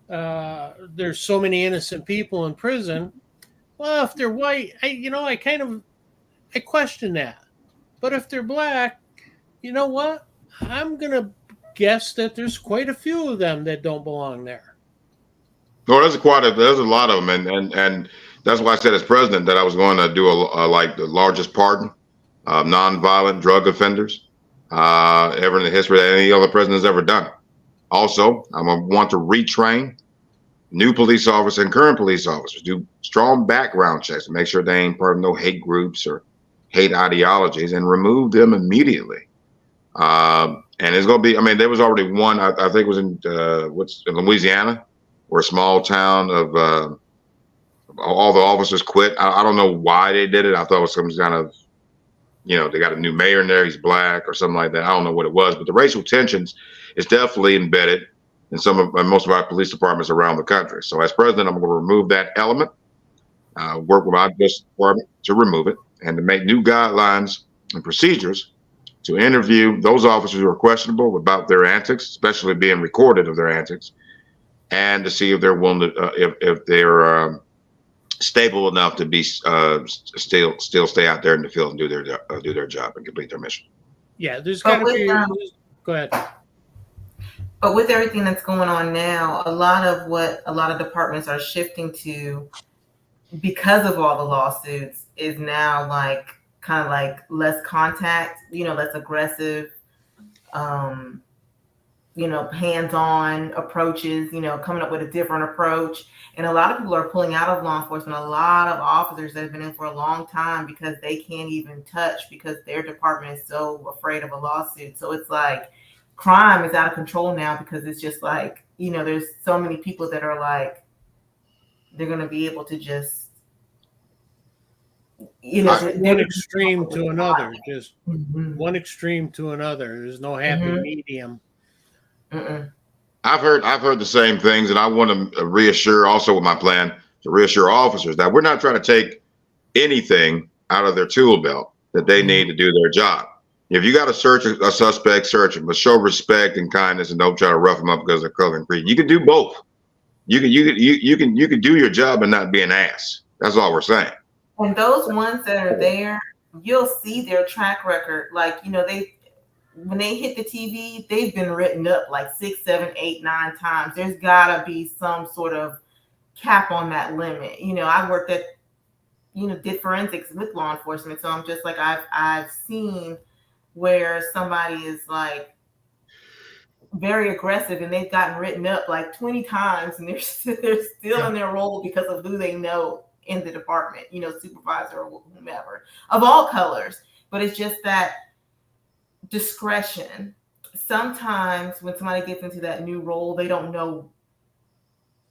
there's so many innocent people in prison, well, if they're white, I question that. But if they're black, you know what? I'm going to guess that there's quite a few of them that don't belong there. No, there's a lot of them, and that's why I said as president that I was going to do like the largest pardon of nonviolent drug offenders ever in the history that any other president has ever done. Also, I'm gonna want to retrain new police officers and current police officers, do strong background checks to make sure they ain't part of no hate groups or hate ideologies, and remove them immediately. And it's gonna be. I mean, there was already one. I think it was in in Louisiana, where a small town of all the officers quit. I don't know why they did it. I thought it was some kind of, they got a new mayor in there. He's black or something like that. I don't know what it was, but the racial tensions is definitely embedded in most of our police departments around the country. So as president, I'm going to remove that element, work with our justice department to remove it, and to make new guidelines and procedures to interview those officers who are questionable about their antics, especially being recorded of their antics, and to see if they're willing to, if they're stable enough to be still stay out there in the field and do their job and complete their mission. Yeah, there's got to be. Go ahead. But with everything that's going on now, a lot of departments are shifting to, because of all the lawsuits, is now like kind of like less contact, less aggressive, hands-on approaches, coming up with a different approach. And a lot of people are pulling out of law enforcement. A lot of officers that have been in for a long time because they can't even touch because their department is so afraid of a lawsuit. So it's like crime is out of control now because it's just like, there's so many people that are like, they're going to be able to just, one extreme to another, just mm-hmm. one extreme to another. There's no happy medium. Mm-mm. I've heard the same things, and I want to reassure also with my plan to reassure officers that we're not trying to take anything out of their tool belt that they need to do their job. If you got to search a suspect, search him, but show respect and kindness, and don't try to rough them up because they're color and creed. You can do both. You can do your job and not be an ass. That's all we're saying. And those ones that are there, you'll see their track record. Like, when they hit the TV, they've been written up like 6, 7, 8, 9 times. There's gotta be some sort of cap on that limit. I worked at, did forensics with law enforcement. So I'm just like, I've seen where somebody is like very aggressive, and they've gotten written up like 20 times, and they're still in their role because of who they know in the department, supervisor or whomever of all colors. But it's just that discretion. Sometimes when somebody gets into that new role, they don't know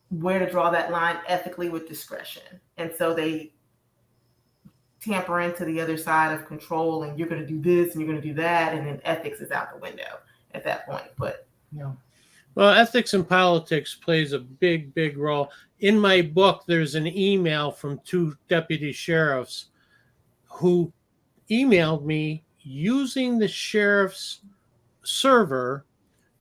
where to draw that line ethically with discretion, and so they tamper into the other side of control, and you're going to do this and you're going to do that, and then ethics is out the window at that point. But well, ethics in politics plays a big role. In my book, there's an email from 2 deputy sheriffs who emailed me using the sheriff's server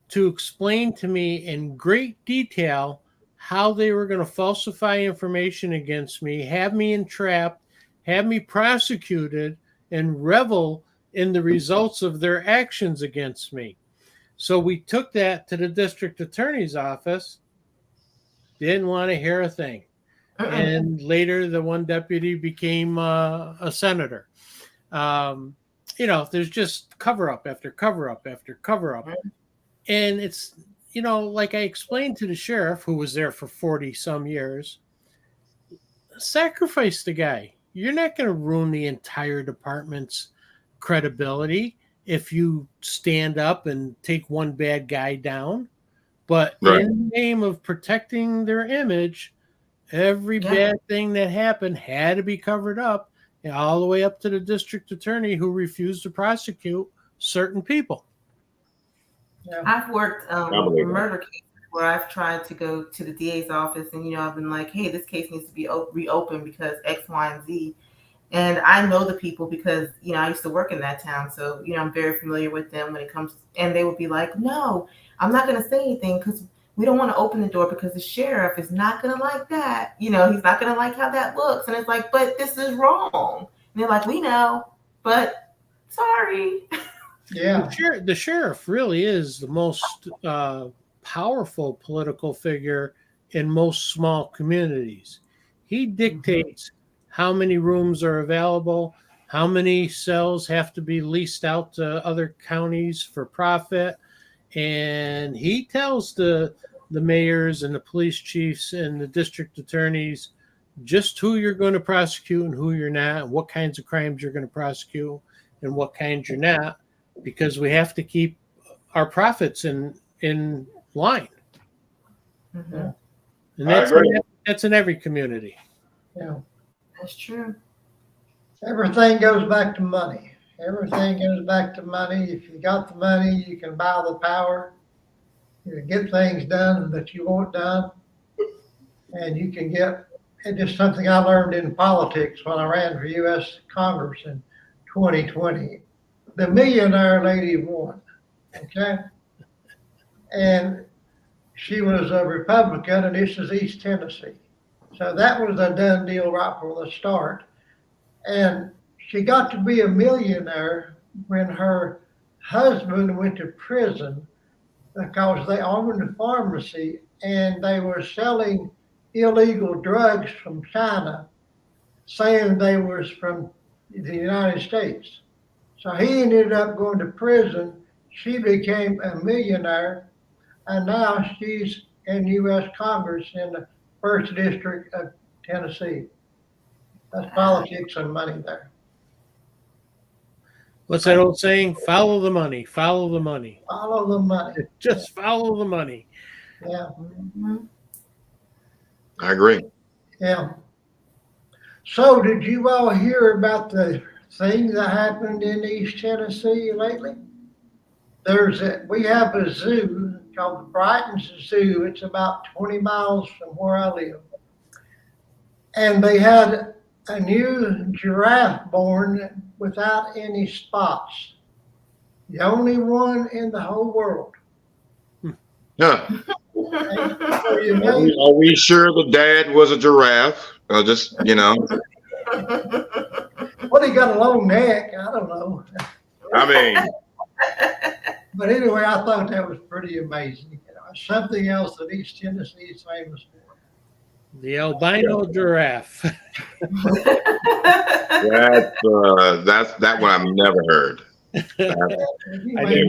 to explain to me in great detail how they were going to falsify information against me, have me entrapped, have me prosecuted, and revel in the results of their actions against me. So we took that to the district attorney's office, didn't want to hear a thing. And later the one deputy became a senator. There's just cover up after cover up after cover up. And it's, like I explained to the sheriff, who was there for 40 some years, sacrifice the guy. You're not going to ruin the entire department's credibility if you stand up and take one bad guy down. But in the name of protecting their image, every bad thing that happened had to be covered up, and all the way up to the district attorney who refused to prosecute certain people. I've worked murder cases where I've tried to go to the DA's office, and I've been like, hey, this case needs to be reopened because X, Y, and Z. And I know the people because, I used to work in that town. So, I'm very familiar with them when it comes. And they would be like, no, I'm not going to say anything because we don't want to open the door because the sheriff is not going to like that. He's not going to like how that looks. And it's like, but this is wrong. And they're like, we know, but sorry. Yeah. The sheriff really is the most powerful political figure in most small communities. He dictates how many rooms are available, how many cells have to be leased out to other counties for profit. And he tells the mayors and the police chiefs and the district attorneys just who you're going to prosecute and who you're not, and what kinds of crimes you're going to prosecute and what kinds you're not, because we have to keep our profits in line. Yeah. And that's in every community. Yeah. That's true. Everything goes back to money. Everything goes back to money. If you got the money, you can buy the power. You can get things done that you want done. And you can get, it's just something I learned in politics when I ran for U.S. Congress in 2020. The millionaire lady won, okay? And she was a Republican, and this is East Tennessee. So that was a done deal right from the start. And she got to be a millionaire when her husband went to prison because they owned a pharmacy and they were selling illegal drugs from China, saying they was from the United States. So he ended up going to prison. She became a millionaire, and now she's in U.S. Congress in the 1st District of Tennessee. That's politics and money there. What's that old saying? Follow the money. Follow the money. Follow the money. Just follow the money. Yeah. I agree. Yeah. So did you all hear about the thing that happened in East Tennessee lately? We have a zoo called the Brighton Zoo. It's about 20 miles from where I live. And they had a new giraffe born without any spots. The only one in the whole world. Yeah. So Are we sure the dad was a giraffe? Just, Well, he got a long neck. I don't know. I mean, But anyway, I thought that was pretty amazing. Something else that East Tennessee is famous for. The albino giraffe. that one I've never heard. I did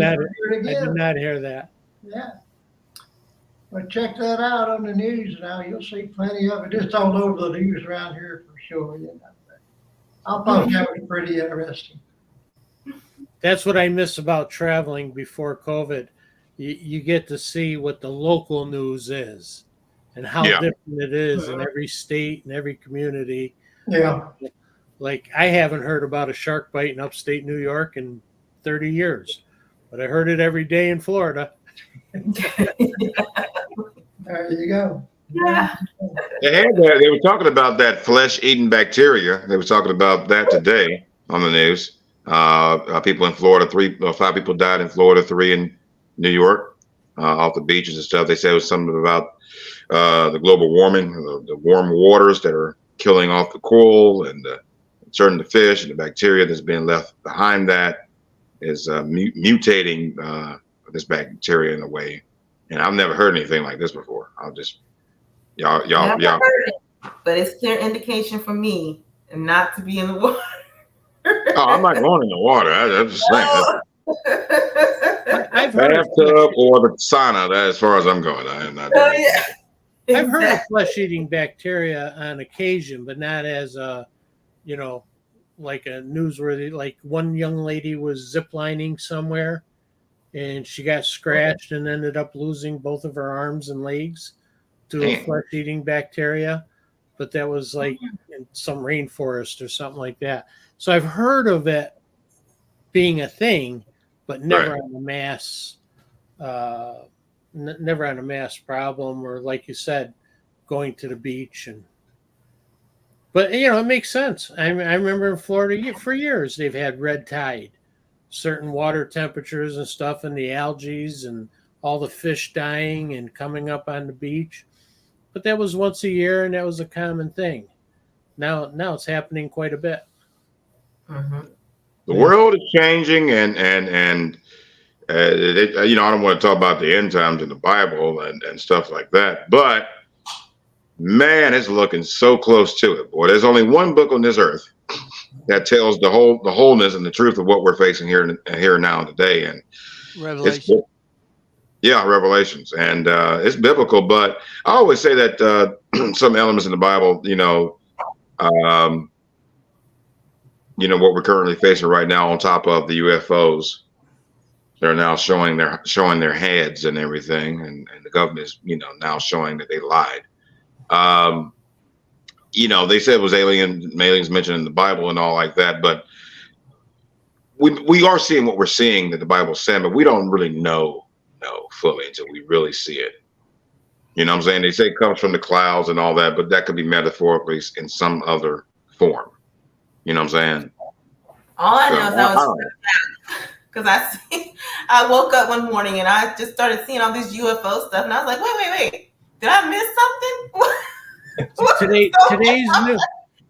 not hear that. Yeah. Well, check that out on the news now. You'll see plenty of it. It's all over the news around here for sure. You know. I thought that was pretty interesting. That's what I miss about traveling before COVID. You get to see what the local news is and how Yeah. different it is in every state and every community. Yeah. Like, I haven't heard about a shark bite in upstate New York in 30 years, but I heard it every day in Florida. There you go. Yeah. They were talking about that flesh-eating bacteria. They were talking about that today on the news. People in Florida, 5 people died in Florida, 3 in New York, off the beaches and stuff. They said it was something about the global warming, the warm waters that are killing off the coral and certain the fish, and the bacteria that's being left behind that is mutating this bacteria in a way. And I've never heard anything like this before. Y'all. Heard it, but it's clear indication for me not to be in the water. Oh, I'm not going in the water. I'm just saying. I've heard of Bathtub or the sauna. That's as far as I'm going. I am not. Oh, yeah. I've heard of flesh-eating bacteria on occasion, but not as a, like a newsworthy. Like, one young lady was ziplining somewhere, and she got scratched and ended up losing both of her arms and legs to a flesh-eating bacteria. But that was like in some rainforest or something like that. So I've heard of it being a thing, but never on a mass. Never on a mass problem, or like you said, going to the beach. But it makes sense. I remember in Florida for years they've had red tide, certain water temperatures and stuff, and the algae and all the fish dying and coming up on the beach. But that was once a year, and that was a common thing. Now it's happening quite a bit. Mm-hmm. The world is changing, and I don't want to talk about the end times in the Bible and stuff like that, but man, it's looking so close to it. Boy, there's only one book on this earth that tells the wholeness and the truth of what we're facing here now today, and Revelation. Revelations, and it's biblical. But I always say that some elements in the Bible, what we're currently facing right now, on top of the UFOs. They're now showing their heads and everything, and the government is now showing that they lied. They said it was aliens mentioned in the Bible and all like that, but we are seeing what we're seeing that the Bible's saying, but we don't really know fully until we really see it. You know what I'm saying? They say it comes from the clouds and all that, but that could be metaphorically in some other form. You know what I'm saying? All I know is I was because I woke up one morning and I just started seeing all this UFO stuff, and I was like, wait, did I miss something?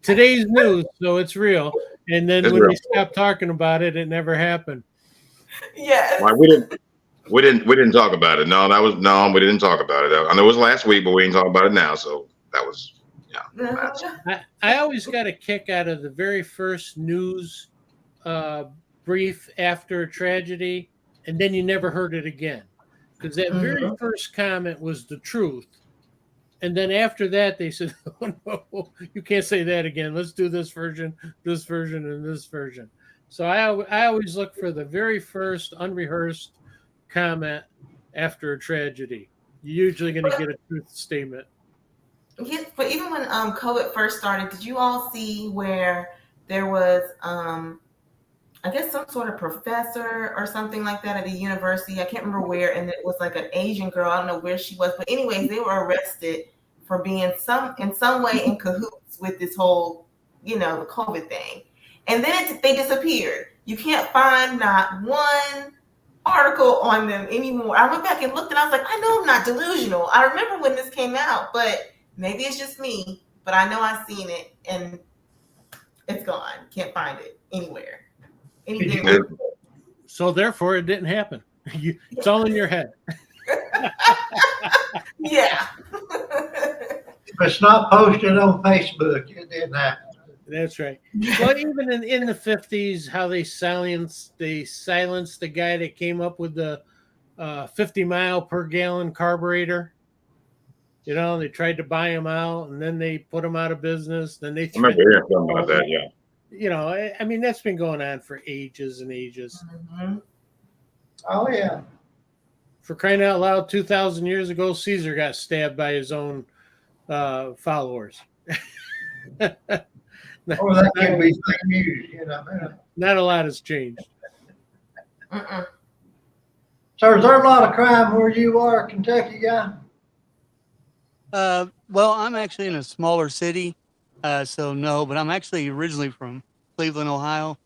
Today's news, so it's real. And then when we stopped talking about it, it never happened. Yes. Like we didn't talk about it. We didn't talk about it. I know it was last week, but we didn't talk about it now. So that was I always got a kick out of the very first news brief after a tragedy, and then you never heard it again, because that very first comment was the truth, and then after that they said, "Oh no, you can't say that again. Let's do this version, and this version." So I always look for the very first unrehearsed comment after a tragedy. You're usually going to get a truth statement. Yes, but even when COVID first started, did you all see where there was I guess some sort of professor or something like that at a university? I can't remember where, and it was like an Asian girl. I don't know where she was, but anyways, they were arrested for being in some way in cahoots with this whole, the COVID thing. And then they disappeared. You can't find not one article on them anymore. I went back and looked, and I was like, I know I'm not delusional. I remember when this came out, but maybe it's just me. But I know I've seen it, and it's gone. Can't find it anywhere. Anything. So therefore, it didn't happen. It's all in your head. Yeah. If it's not posted on Facebook, it didn't happen. That's right. Well, even in the 50s, how they silenced the guy that came up with the 50 mile per gallon carburetor. You know, they tried to buy them out, and then they put them out of business. Then they I remember hearing something about that. Yeah. You know, I mean, that's been going on for ages and ages. Mhm. Oh, yeah. For crying out loud, 2,000 years ago, Caesar got stabbed by his own followers. Or that could be fake news, you know. Not a lot has changed. Mm-mm. So is there a lot of crime where you are, Kentucky guy? Well, I'm actually in a smaller city, so no, but I'm actually originally from Cleveland, Ohio.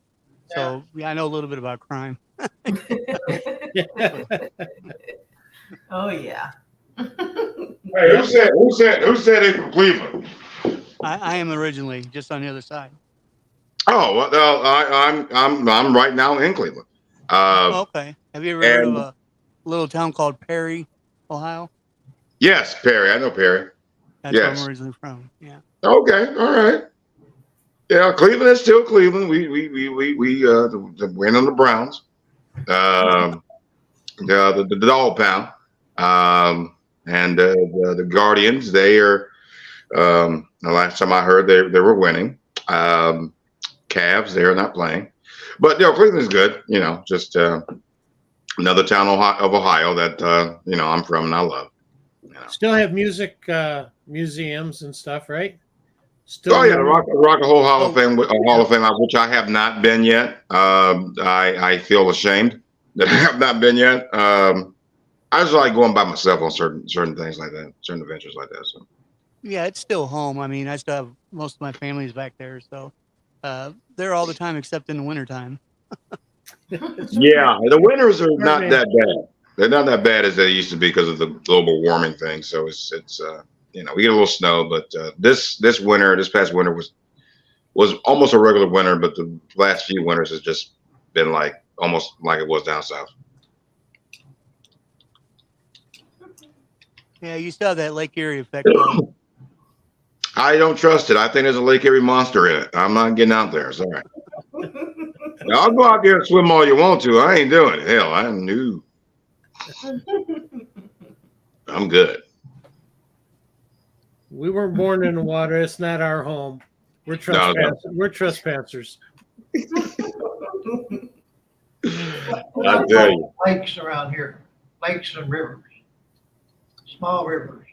So yeah, I know a little bit about crime. Oh yeah. Hey, who said they from Cleveland? I am originally just on the other side. Oh, well, I'm right now in Cleveland. Okay. Have you ever heard of a little town called Perry, Ohio? Yes, Perry. I know Perry. That's where Yes. I'm originally from. Yeah. Okay. All right. Yeah, Cleveland is still Cleveland. We the win on the Browns. The dog pound. And the Guardians, they are the last time I heard they were winning. Cavs, they're not playing. But Cleveland's good, just another town of Ohio that I'm from and I love. Still have music museums and stuff, right? Still Oh yeah, the Rock and Roll Hall of Fame, which I have not been yet. I feel ashamed that I have not been yet. I just like going by myself on certain things like that, certain adventures like that. So Yeah, it's still home. I mean, I still have most of my family's back there, so they're all the time except in the wintertime. yeah, the winters are not that bad. They're not that bad as they used to be because of the global warming thing. So it's we get a little snow, but this past winter was almost a regular winter, but the last few winters has just been like almost like it was down south. Yeah, you still have that Lake Erie effect, though. I don't trust it. I think there's a Lake Erie monster in it. I'm not getting out there. Sorry. Now, I'll go out there and swim all you want to. I ain't doing it. Hell, I'm new. I'm good. We weren't born in the water. It's not our home. We're trespassers. We're trespassers. I tell you. Lakes around here, lakes and rivers, small rivers.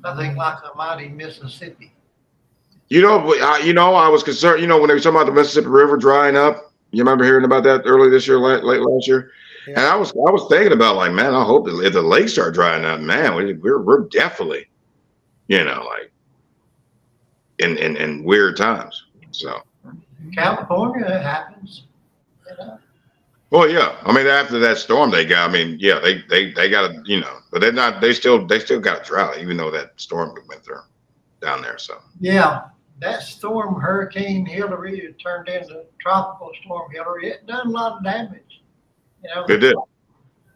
Nothing like the mighty Mississippi. I was concerned. When they were talking about the Mississippi River drying up. You remember hearing about that early this year, late last year? Yeah. And I was thinking about like, man, I hope that if the lakes start drying up, man, we're definitely, like in weird times. So California, it happens. Well, yeah. I mean, after that storm they got, they got to, but they're not. They still got a drought, even though that storm went through down there. So yeah, that storm, Hurricane Hillary, it turned into Tropical Storm Hillary. It done a lot of damage. It did.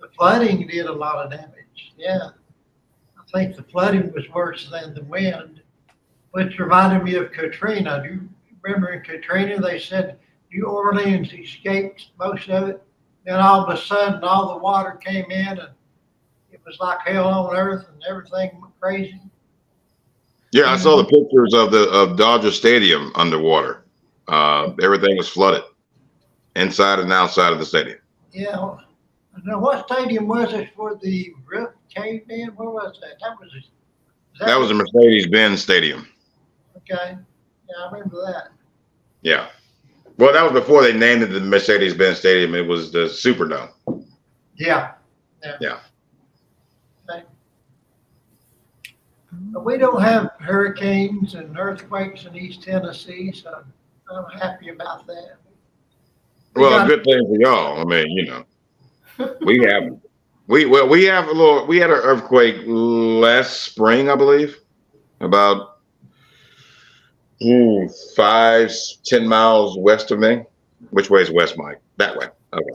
The flooding did a lot of damage. Yeah, I think the flooding was worse than the wind, which reminded me of Katrina. Do you remember in Katrina they said New Orleans escaped most of it? Then all of a sudden, all the water came in, and it was like hell on earth, and everything went crazy. Yeah, I saw the pictures of Dodger Stadium underwater. Everything was flooded, inside and outside of the stadium. Yeah. Now, what stadium was it for the roof caved in? Where was that? That was the Mercedes-Benz Stadium. Okay. Yeah, I remember that. Yeah. Well, that was before they named it the Mercedes-Benz Stadium. It was the Superdome. Yeah. Yeah. Okay. But we don't have hurricanes and earthquakes in East Tennessee, so I'm happy about that. Well, good thing for y'all. I mean, we have we had an earthquake last spring, I believe, about 5-10 miles west of me. Which way is west, Mike? That way. Okay.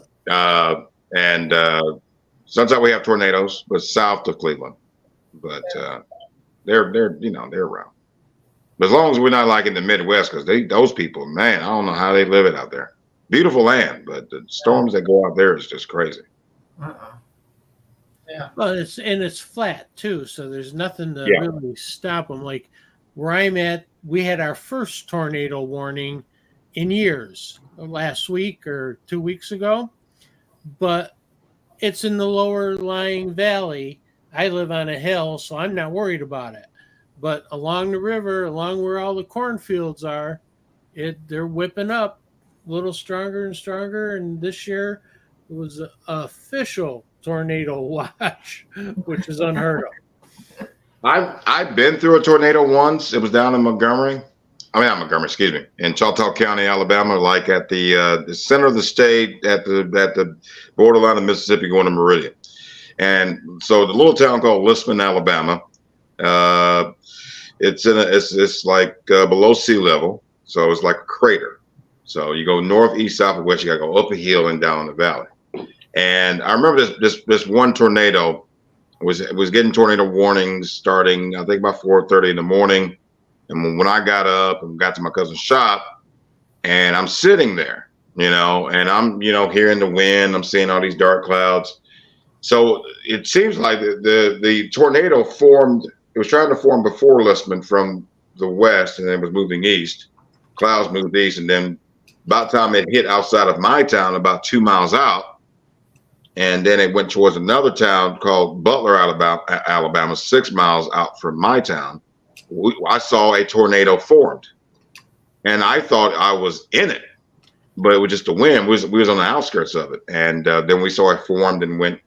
And sometimes we have tornadoes, but south of Cleveland. But they're around. But as long as we're not like in the Midwest, because those people, man, I don't know how they live it out there. Beautiful land, but the storms that go out there is just crazy. Uh-uh. Well, it's flat too, so there's nothing to Yeah. really stop them. Like where I'm at, we had our first tornado warning in years, last week or 2 weeks ago, but it's in the lower lying valley. I live on a hill, so I'm not worried about it. But along the river, along where all the cornfields are, they're whipping up a little stronger and stronger. And this year it was an official tornado watch, which is unheard of. I've been through a tornado once. It was down in Montgomery. I mean, not Montgomery, excuse me, in Choctaw County, Alabama, like at the center of the state, at the borderline of Mississippi, going to Meridian. And so the little town called Lisbon, Alabama. It's like below sea level, so it's like a crater. So you go north, east, south, and west. You got to go up a hill and down the valley. And I remember this one tornado was getting tornado warnings starting, I think, about 4:30 in the morning. And when I got up and got to my cousin's shop, and I'm sitting there, and I'm, hearing the wind, I'm seeing all these dark clouds. So it seems like the tornado formed. It was trying to form before Lisbon from the west, and then it was moving east. Clouds moved east, and then about the time it hit outside of my town, about 2 miles out, and then it went towards another town called Butler, Alabama, 6 miles out from my town. I saw a tornado formed, and I thought I was in it, but it was just the wind. We was on the outskirts of it, and then we saw it formed and went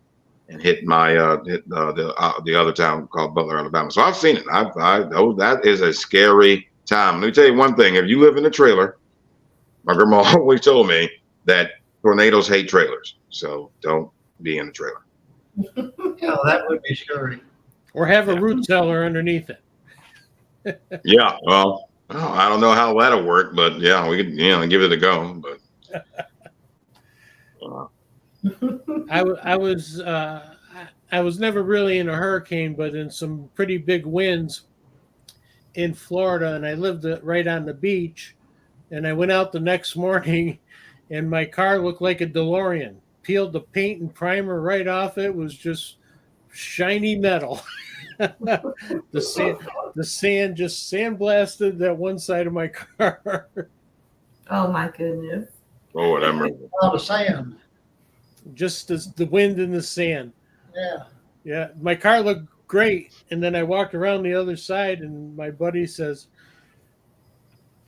and hit the other town called Butler, Alabama. So I've seen it. I know that is a scary time. Let me tell you one thing: if you live in a trailer, my grandma always told me that tornadoes hate trailers, so don't be in a trailer. Yeah, that would be scary. Or have a root cellar underneath it. Yeah, well, I don't know how that'll work, but yeah, we could, give it a go. But I was never really in a hurricane, but in some pretty big winds in Florida, and I lived right on the beach. And I went out the next morning, and my car looked like a DeLorean. Peeled the paint and primer right off it. Was just shiny metal. The sand just sandblasted that one side of my car. Oh my goodness. oh, whatever. A lot of sand. Just as the wind and the sand. Yeah. Yeah, my car looked great, and then I walked around the other side, and my buddy says,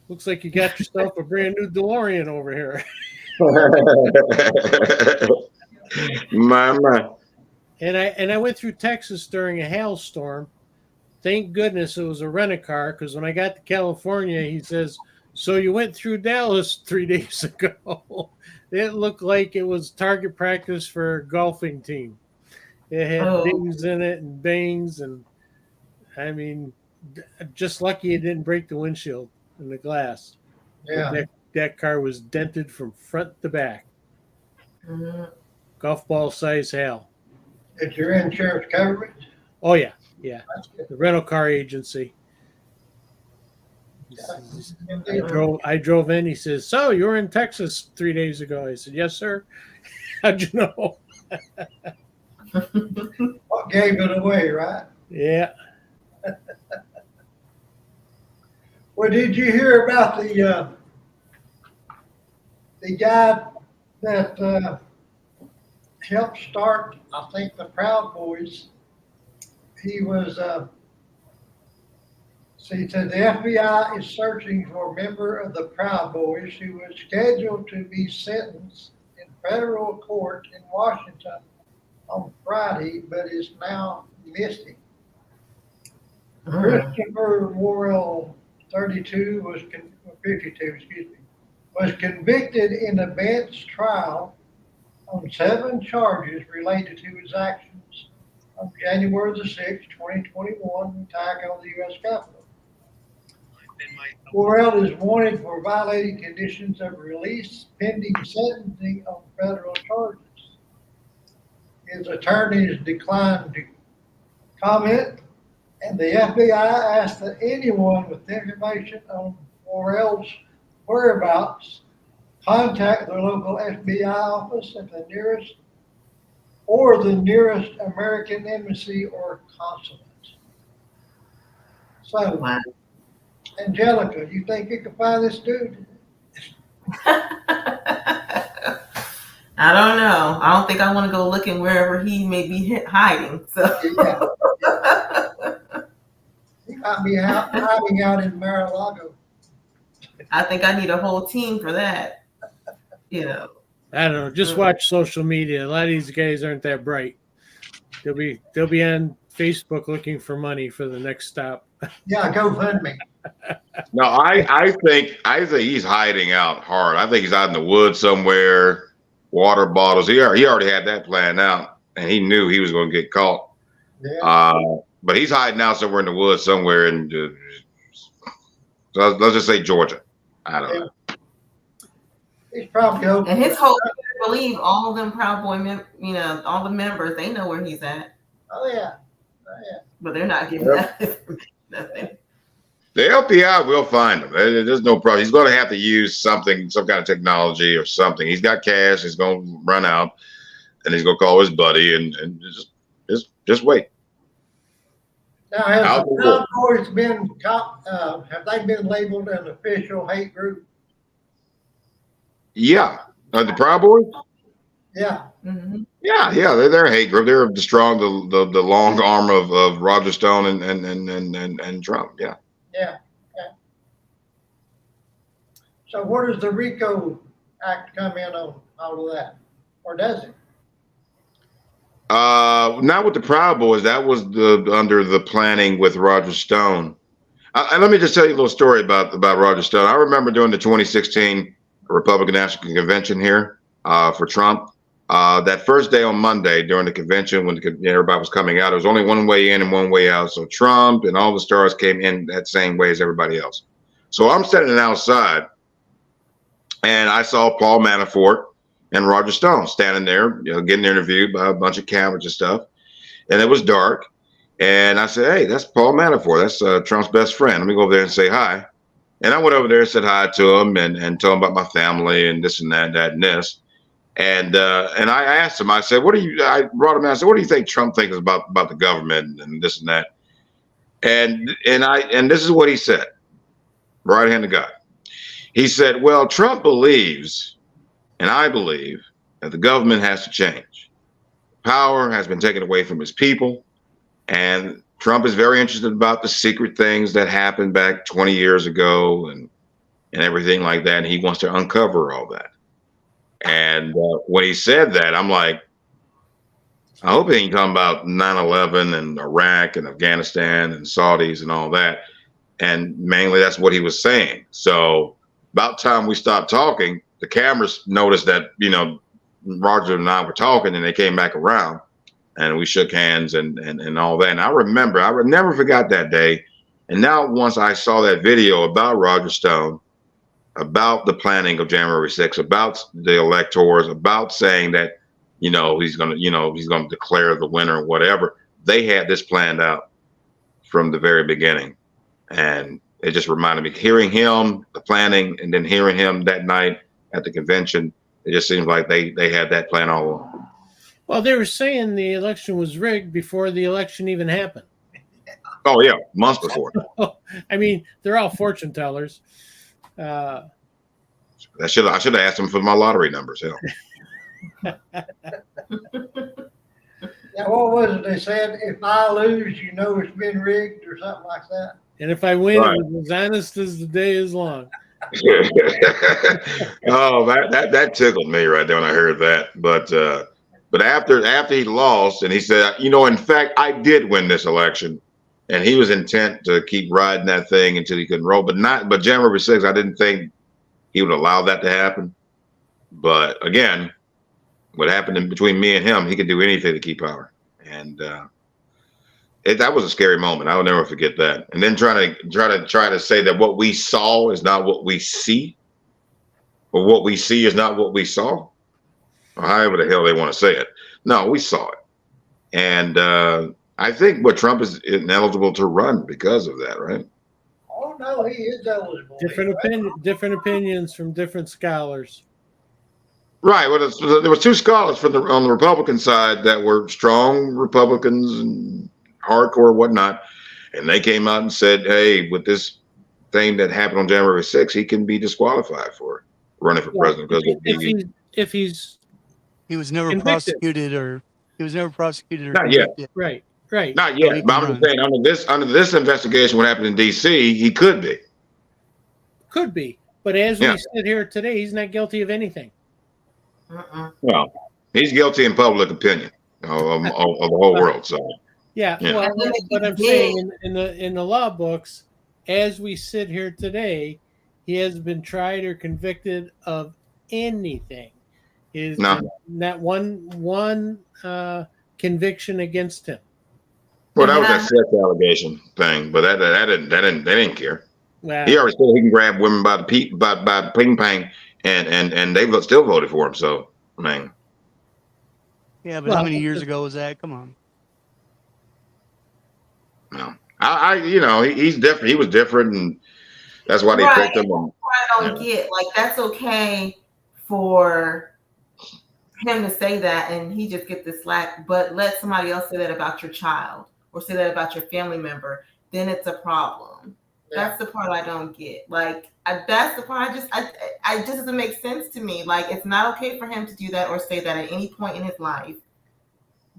"Looks like you got yourself a brand new DeLorean over here." my. And I went through Texas during a hailstorm. Thank goodness it was a rent-a-car, because when I got to California, he says, "So you went through Dallas 3 days ago." It looked like it was target practice for a golfing team. It had dings in it and bangs, and I mean, just lucky it didn't break the windshield and the glass. Yeah. That car was dented from front to back. Mm-hmm. Golf ball size hail. Did your insurance cover it? Oh yeah. That's good. The rental car agency. I drove in. He says, "So you were in Texas 3 days ago?" I said, "Yes, sir." How'd you know? What gave it away, right? Yeah. Well, did you hear about the guy that helped start, I think, the Proud Boys? He was, he said the FBI is searching for a member of the Proud Boys who was scheduled to be sentenced in federal court in Washington on Friday, but is now missing. Christopher Worrell, 52, 52, excuse me, was convicted in a bench trial on 7 charges related to his actions on January the 6th, 2021, attack on the U.S. Capitol. Worrell is wanted for violating conditions of release pending sentencing on federal charges. His attorneys declined to comment, and the FBI asked that anyone with information on Worrell's whereabouts contact their local FBI office at the nearest or the nearest American embassy or consulate. So, Wow. Angelica, you think you can find this dude? I don't know. I don't think I want to go looking wherever he may be hiding. So Yeah. He might be hiding out in Mar-a-Lago. I think I need a whole team for that. You know. I don't know. Just watch social media. A lot of these guys aren't that bright. They'll be on Facebook looking for money for the next stop. Yeah, GoFundMe. No, I think he's hiding out hard. I think he's out in the woods somewhere. Water bottles. He already had that planned out, and he knew he was going to get caught. Yeah. But he's hiding out somewhere in the woods somewhere in, let's just say Georgia. I don't know. He's probably hoping. And his whole believe all of them Proud Boy, all the members, they know where he's at, Oh yeah. Oh yeah. but they're not giving that nothing. The FBI will find him. There's no problem. He's going to have to use some kind of technology or something. He's got cash. He's going to run out, and he's going to call his buddy and just wait. Now, has the Proud Boys been have they been labeled an official hate group? Yeah, the Proud Boys. Yeah. Mm-hmm. Yeah, they're a hate group. They're the long arm of Roger Stone and Trump. Yeah. Yeah. So where does the RICO Act come in on all of that? Or does it? Not with the Proud Boys. That was under the planning with Roger Stone. And let me just tell you a little story about Roger Stone. I remember during the 2016 Republican National Convention here for Trump. That first day on Monday during the convention when everybody was coming out, it was only one way in and one way out. So Trump and all the stars came in that same way as everybody else. So I'm standing outside and I saw Paul Manafort and Roger Stone standing there, getting interviewed by a bunch of cameras and stuff. And it was dark. And I said, hey, that's Paul Manafort. That's Trump's best friend. Let me go over there and say hi. And I went over there and said hi to him and told him about my family and this and that and this. And I asked him, I said, I brought him out. I said, what do you think Trump thinks about the government and this and that? And this is what he said, right hand to God. He said, well, Trump believes, and I believe, that the government has to change. Power has been taken away from his people. And Trump is very interested about the secret things that happened back 20 years ago and everything like that. And he wants to uncover all that. And when he said that, I'm like, I hope he ain't talking about 9/11 and Iraq and Afghanistan and Saudis and all that. And mainly that's what he was saying. So about time we stopped talking, the cameras noticed that, Roger and I were talking and they came back around and we shook hands and all that. And I never forgot that day. And now once I saw that video about Roger Stone, about the planning of January 6th, about the electors, about saying that, he's going to declare the winner or whatever. They had this planned out from the very beginning. And it just reminded me, hearing him, the planning, and then hearing him that night at the convention, it just seems like they had that plan all along. Well, they were saying the election was rigged before the election even happened. Oh, yeah, months before. I mean, they're all fortune tellers. I should have asked him for my lottery numbers. Hell. Yeah, what was it they said? If I lose, it's been rigged or something like that. And if I win, Right. it was as honest as the day is long. Oh, that tickled me right there when I heard that. But after he lost, and he said, in fact, I did win this election, and he was intent to keep riding that thing until he couldn't roll. But January 6th, I didn't think he would allow that to happen. But again, what happened between me and him, he could do anything to keep power. And that was a scary moment. I'll never forget that. And then try to say that what we saw is not what we see, or what we see is not what we saw, or however the hell they want to say it. No, we saw it. And I think Trump is ineligible to run because of that, right? Oh no, he is eligible. Different opinions from different scholars. Right. Well, there was two scholars on the Republican side that were strong Republicans and hardcore whatnot, and they came out and said, "Hey, with this thing that happened on January 6th, he can be disqualified for running for Well, president because if he's He was never convicted. prosecuted or Not yet. convicted. right, Not So yet. he But can I'm run. just saying under this investigation, what happened in D.C., he could be. could be, but as Yeah. we sit here today, he's not guilty of anything. Well, he's guilty in public opinion of the whole world. So Yeah, Yeah. well, And then but I'm he saying in the law books, as we sit here today, he has been tried or convicted of anything. Is No. not one conviction against him. well, And that was then that sex allegation thing, but they didn't care. Well, He already said he can grab women by the ping pong, and they still voted for him. So I mean, Yeah, but Well, how many years ago was that? Come on. no, he's different. He was different, and that's why they Right. picked him. And, I don't get like that's okay for him to say that and he just get the slack, but let somebody else say that about your child or say that about your family member, then it's a problem. That's the part I don't get. Like that's the part I just doesn't make sense to me. Like it's not okay for him to do that or say that at any point in his life.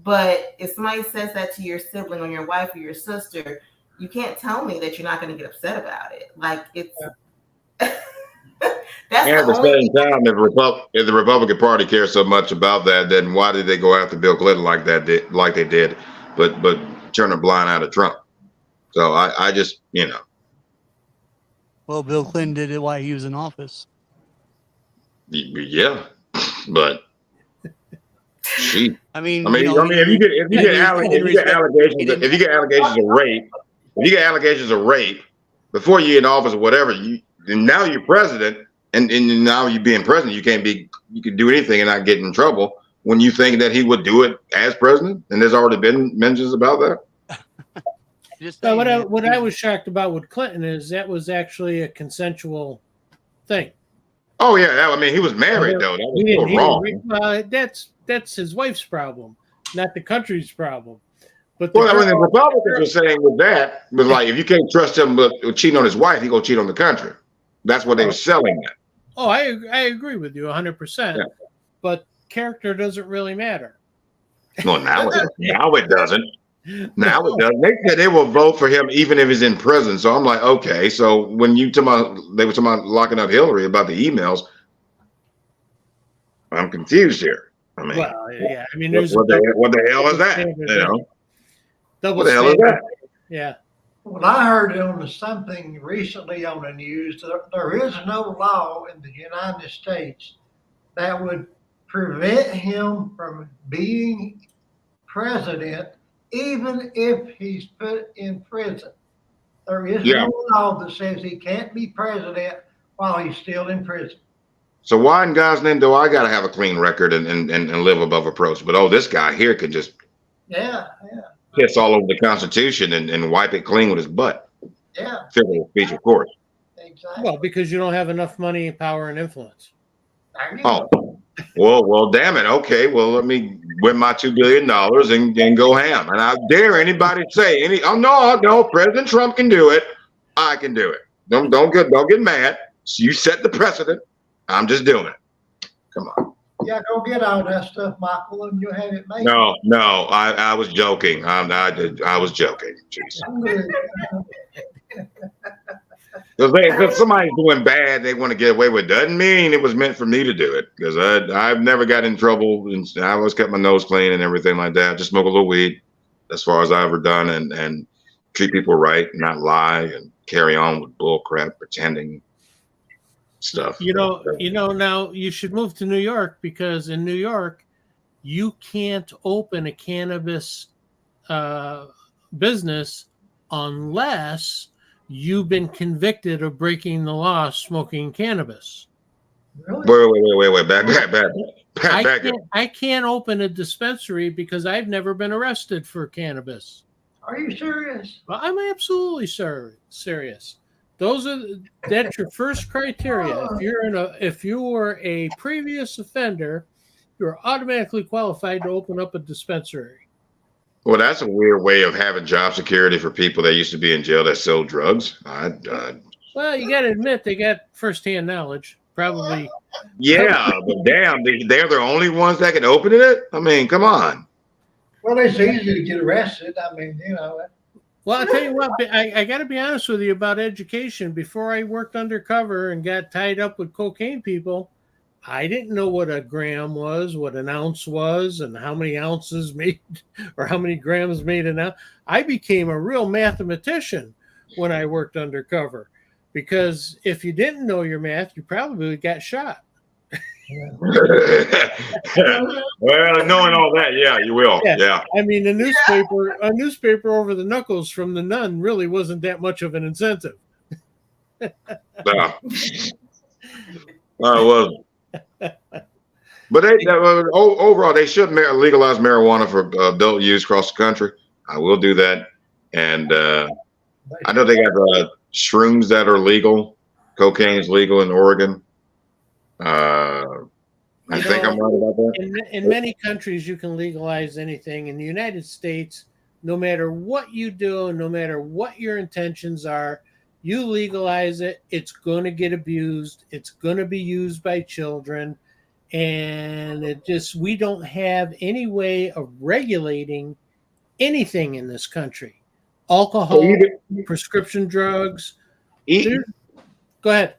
But if somebody says that to your sibling or your wife or your sister, you can't tell me that you're not going to get upset about it. Like it's that's and at the the only same time, if the Republican Party cares so much about that, then why did they go after Bill Clinton like they did, but turn a blind eye to Trump? So I just Well, Bill Clinton did it while he was in office. yeah, but she. I mean, I mean, if you get allegations of rape before you're in office or whatever, and now you're president, and now you being president, you can do anything and not get in trouble. When you think that he would do it as president, and there's already been mentions about that. Just But saying, what I was shocked about with Clinton is that was actually a consensual thing. Oh yeah, I mean he was married though. That was still wrong. Well, that's his wife's problem, not the country's problem. But Well, I mean, the Republicans were saying with that was like if you can't trust him but cheating on his wife, he gonna cheat on the country. That's what they were selling at. Oh, I agree with you 100%. Yeah. But character doesn't really matter. Well, now it doesn't. Now it doesn't. They said they will vote for him even if he's in prison. So I'm like, okay. So when they were talking about locking up Hillary about the emails, I'm confused here. I mean, Well, yeah. I mean, what there's the hell is that? double What the hell is standard. that? Yeah. Well, I heard on something recently on the news that there is no law in the United States that would prevent him from being president, even if he's put in prison. There is no law that says he can't be president while he's still in prison. So why in God's name do I got to have a clean record and live above reproach? But this guy here can just piss all over the Constitution and wipe it clean with his butt. Yeah, Figure of speech, of course. exactly. Well, because you don't have enough money, power, and influence. There you go. Oh, well, damn it. Okay, well, let me win my $2 billion and go ham. And I dare anybody say no, President Trump can do it. I can do it. Don't get mad. You set the precedent. I'm just doing it. Come on. Yeah, go get all that stuff, Michael, and you'll have it made. No, I was joking. I was joking. Jeez. If somebody's doing bad, they want to get away with it. Doesn't mean it was meant for me to do it, because I've never got in trouble, and I always kept my nose clean and everything like that. Just smoke a little weed, as far as I've ever done, and treat people right, not lie and carry on with bull crap, pretending stuff. Now you should move to New York, because in New York, you can't open a cannabis business unless you've been convicted of breaking the law smoking cannabis. Really? Wait. Back. I can't open a dispensary because I've never been arrested for cannabis. Are you serious? Well, I'm absolutely serious. That's your first criteria. If you were a previous offender, you're automatically qualified to open up a dispensary. Well, that's a weird way of having job security for people that used to be in jail that sell drugs. Well, you got to admit they got firsthand knowledge. Probably. Yeah, but damn, they're the only ones that can open it. I mean, come on. Well, it's easy to get arrested. I mean, you know. Well, I'll tell you what, I got to be honest with you about education. Before I worked undercover and got tied up with cocaine people, I didn't know what a gram was, what an ounce was, and how many ounces made or how many grams made an ounce. I became a real mathematician when I worked undercover, because if you didn't know your math, you probably got shot. Well, knowing all that, yeah, you will. Yeah. I mean, a newspaper over the knuckles from the nun really wasn't that much of an incentive. No. Well, but overall, they should legalize marijuana for adult use across the country. I will do that, and I know they got shrooms that are legal. Cocaine is legal in Oregon. I think I'm right about that. In many countries, you can legalize anything. In the United States, no matter what you do, no matter what your intentions are, you legalize it, it's going to get abused. It's going to be used by children. And we don't have any way of regulating anything in this country. Alcohol, prescription drugs. Go ahead.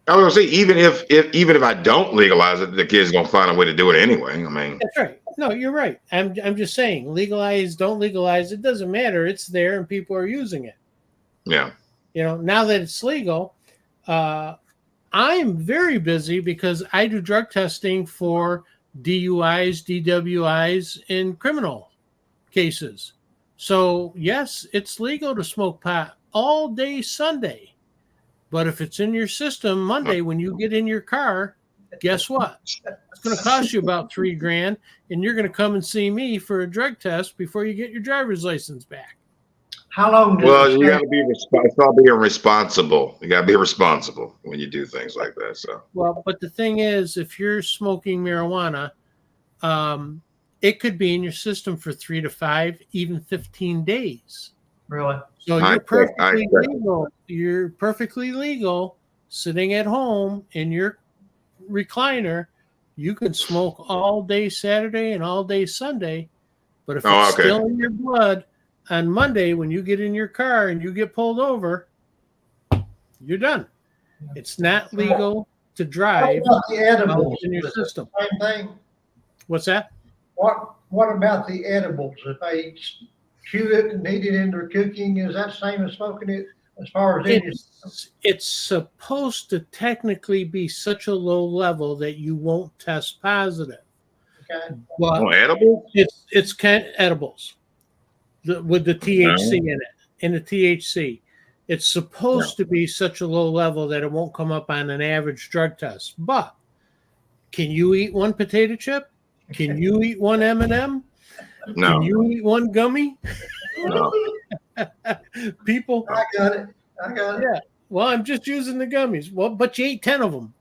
I was gonna say, even if I don't legalize it, the kids gonna find a way to do it anyway. I mean, that's right. No, you're right. I'm just saying, legalize, don't legalize, it doesn't matter. It's there and people are using it. Yeah. You know, now that it's legal, I'm very busy because I do drug testing for DUIs, DWIs in criminal cases. So yes, it's legal to smoke pot all day Sunday. But if it's in your system Monday when you get in your car, guess what? It's going to cost you about $3,000, and you're going to come and see me for a drug test before you get your driver's license back. How long? Well, you got to be responsible. You got to be responsible when you do things like that. So. Well, but the thing is, if you're smoking marijuana, it could be in your system for 3 to 5, even 15 days. Really? So you're perfectly legal. You're perfectly legal sitting at home in your recliner. You can smoke all day Saturday and all day Sunday. But if it's still in your blood on Monday when you get in your car and you get pulled over, you're done. It's not legal to drive the edibles in your system. Same thing. What's that? What about the edibles? If they chew it and eat it in their cooking, is that same as smoking it? As far as it's supposed to technically be such a low level that you won't test positive. Okay. Well, edibles? It's kind of edibles with the THC in it. In the THC, it's supposed to be such a low level that it won't come up on an average drug test. But can you eat one potato chip? Can you eat one M&M? No. Can you eat one gummy? No. People. I got it. Yeah. Well, I'm just using the gummies. Well, but you ate 10 of them.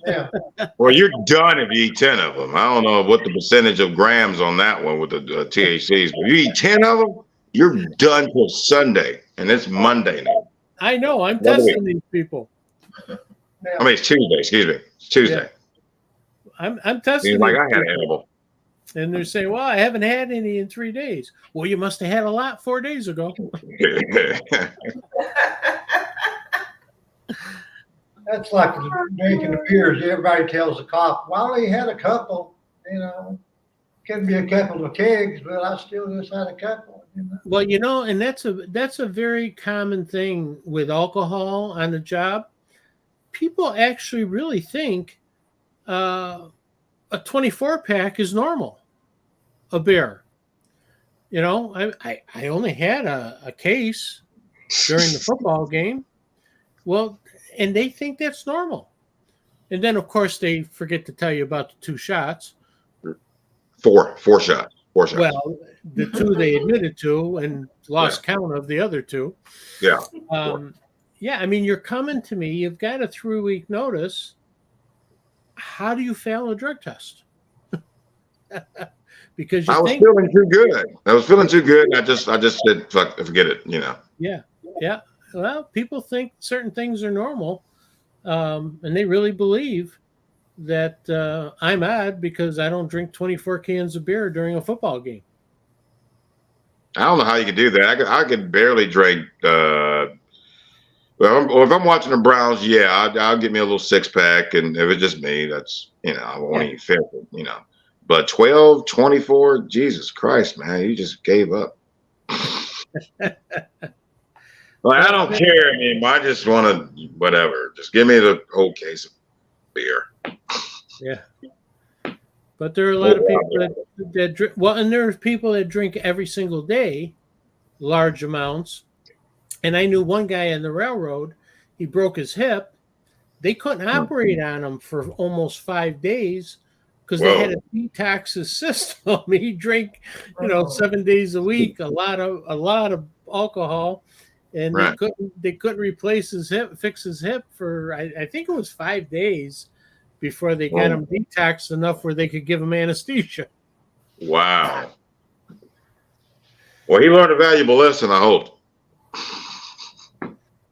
Yeah. Well, you're done if you eat 10 of them. I don't know what the percentage of grams on that one with the THCs, but if you eat 10 of them, you're done till Sunday, and it's Monday now. I know. I'm testing these people. I mean, it's Tuesday. Excuse me. It's Tuesday. Yeah. I'm testing. Like I had an edible. And they're saying, well, I haven't had any in 3 days. Well, you must have had a lot 4 days ago. That's like making appears. Everybody tells the cop, well, he had a couple, could be a couple of kegs, but I still just had a couple. Well, and that's a very common thing with alcohol on the job. People actually really think a 24-pack is normal. A beer. I only had a case during the football game. Well, and they think that's normal. And then, of course, they forget to tell you about the 2 shots. Four shots. Well, the 2 they admitted to and lost count of the other 2. Yeah. Yeah, I mean, you're coming to me. You've got a 3-week notice. How do you fail a drug test? Because you I was think, feeling too good. I was feeling too good. And I just said, fuck, forget it. yeah, yeah. Well, people think certain things are normal, and they really believe that I'm odd because I don't drink 24 cans of beer during a football game. I don't know how you could do that. I could barely drink. Well, if I'm watching the Browns, yeah, I'll get me a little 6-pack, and if it's just me, that's I won't even feel it. But 12, 24, Jesus Christ, man, you just gave up. Well, I don't care anymore. I just want to whatever. Just give me the whole case of beer. Yeah. But there are a lot of people that drink. Well, and there's people that drink every single day, large amounts. And I knew one guy on the railroad, he broke his hip. They couldn't operate on him for almost 5 days because they had to detox his system. He drank, 7 days a week, a lot of alcohol, and they couldn't replace his hip, fix his hip for I think it was 5 days before they got him detoxed enough where they could give him anesthesia. Wow. Well, he learned a valuable lesson, I hope.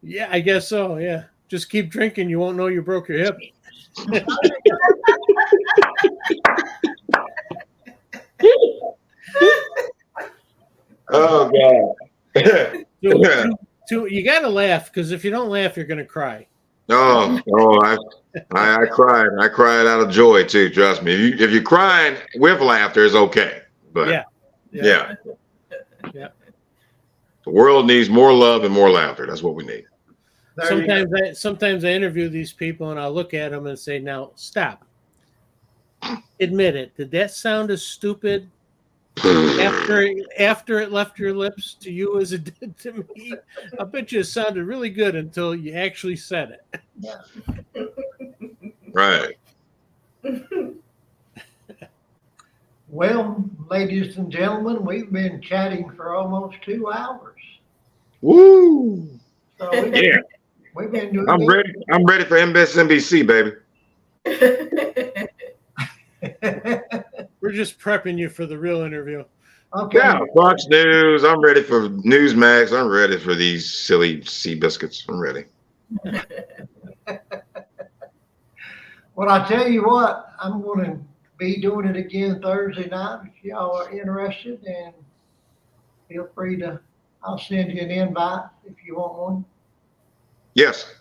Yeah, I guess so. Yeah. Just keep drinking. You won't know you broke your hip. Oh, God. You got to laugh because if you don't laugh, you're going to cry. I cried. I cried out of joy too. Trust me. If you're crying with laughter, it's okay. But yeah. The world needs more love and more laughter. That's what we need. Sometimes I interview these people and I'll look at them and say, "Now stop. Admit it. Did that sound as stupid after it left your lips to you as it did to me? I bet you it sounded really good until you actually said it." Right. Well, ladies and gentlemen, we've been chatting for almost 2 hours. Woo! So we've been doing. I'm ready. I'm ready for MSNBC, baby. We're just prepping you for the real interview. Okay. Yeah, Fox News. I'm ready for Newsmax. I'm ready for these silly sea biscuits. I'm ready. Well, I tell you what, I'm going to be doing it again Thursday night. If y'all are interested, and feel free to. I'll send you an invite if you want one. Yes.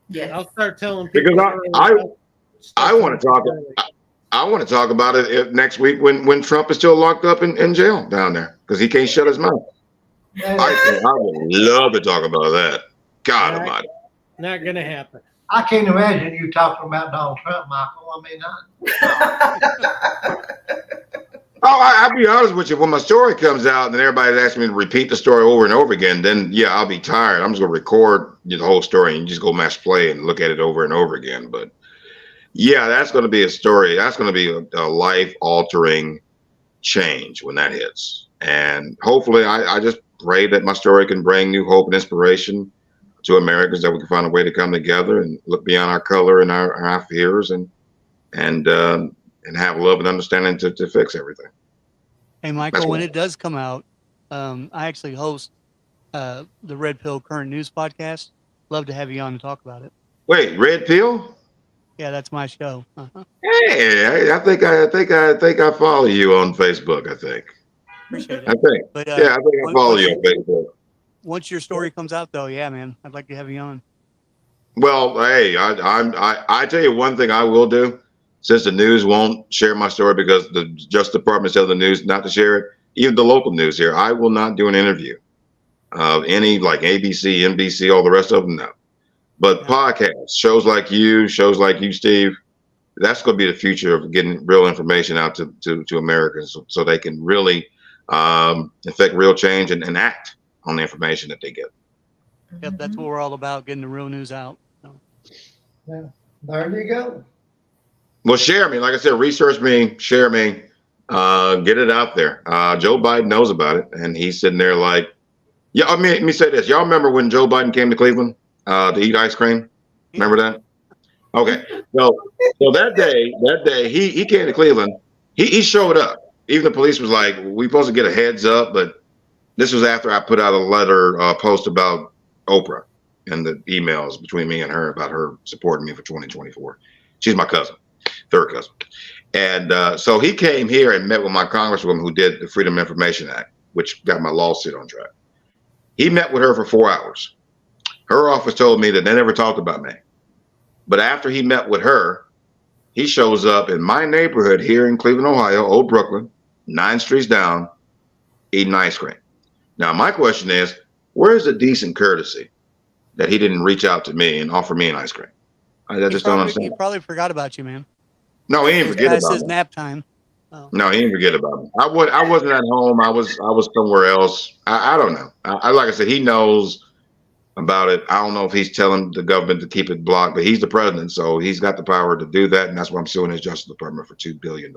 Yeah. I'll start telling people. Because I want to talk. I want to talk about it next week when Trump is still locked up in jail down there because he can't shut his mouth. I would love to talk about that. God almighty. Not going to happen. I can't imagine you talking about Donald Trump, Michael. I'll be honest with you. When my story comes out and everybody's asking me to repeat the story over and over again, then yeah, I'll be tired. I'm just gonna record the whole story and just go mash play and look at it over and over again. But yeah, that's gonna be a story. That's gonna be a life-altering change when that hits. And hopefully, I just pray that my story can bring new hope and inspiration to Americans, that we can find a way to come together and look beyond our color and our fears and have love and understanding to fix everything. Hey, Michael, when it does come out, I actually host the Red Pill Current News podcast. Love to have you on and talk about it. Wait, Red Pill? Yeah, that's my show. Uh-huh. Hey, I think I follow you on Facebook. I think. Appreciate it. I think. But, I think I follow you on Facebook. Once your story comes out, though, yeah, man, I'd like to have you on. Well, hey, I tell you one thing I will do. Since the news won't share my story because the Justice Department tells the news not to share it, even the local news here, I will not do an interview of any like ABC, NBC, all the rest of them. No, but podcasts, shows like you, Steve, that's going to be the future of getting real information out to Americans, so they can really affect real change and act on the information that they get. Yep, that's what we're all about, getting the real news out. So. Yeah, there you go. Well, share me. Like I said, research me, share me, get it out there. Joe Biden knows about it, and he's sitting there like, yeah. I mean, let me say this. Y'all remember when Joe Biden came to Cleveland to eat ice cream. Remember that? Okay. So that day he came to Cleveland. He showed up. Even the police was like, we supposed to get a heads up, but this was after I put out a letter post about Oprah and the emails between me and her about her supporting me for 2024. She's my cousin, third cousin. And so he came here and met with my congresswoman who did the Freedom of Information Act, which got my lawsuit on track. He met with her for 4 hours. Her office told me that they never talked about me. But after he met with her, he shows up in my neighborhood here in Cleveland, Ohio, Old Brooklyn, 9 streets down, eating ice cream. Now, my question is, where's the decent courtesy that he didn't reach out to me and offer me an ice cream? I just don't understand. He probably forgot about you, man. No, he didn't forget Past about his me. nap time. Oh. No, he didn't forget about me. I wasn't at home. I was somewhere else. I don't know. I like I said, he knows about it. I don't know if he's telling the government to keep it blocked, but he's the president, so he's got the power to do that, and that's why I'm suing his Justice Department for $2 billion.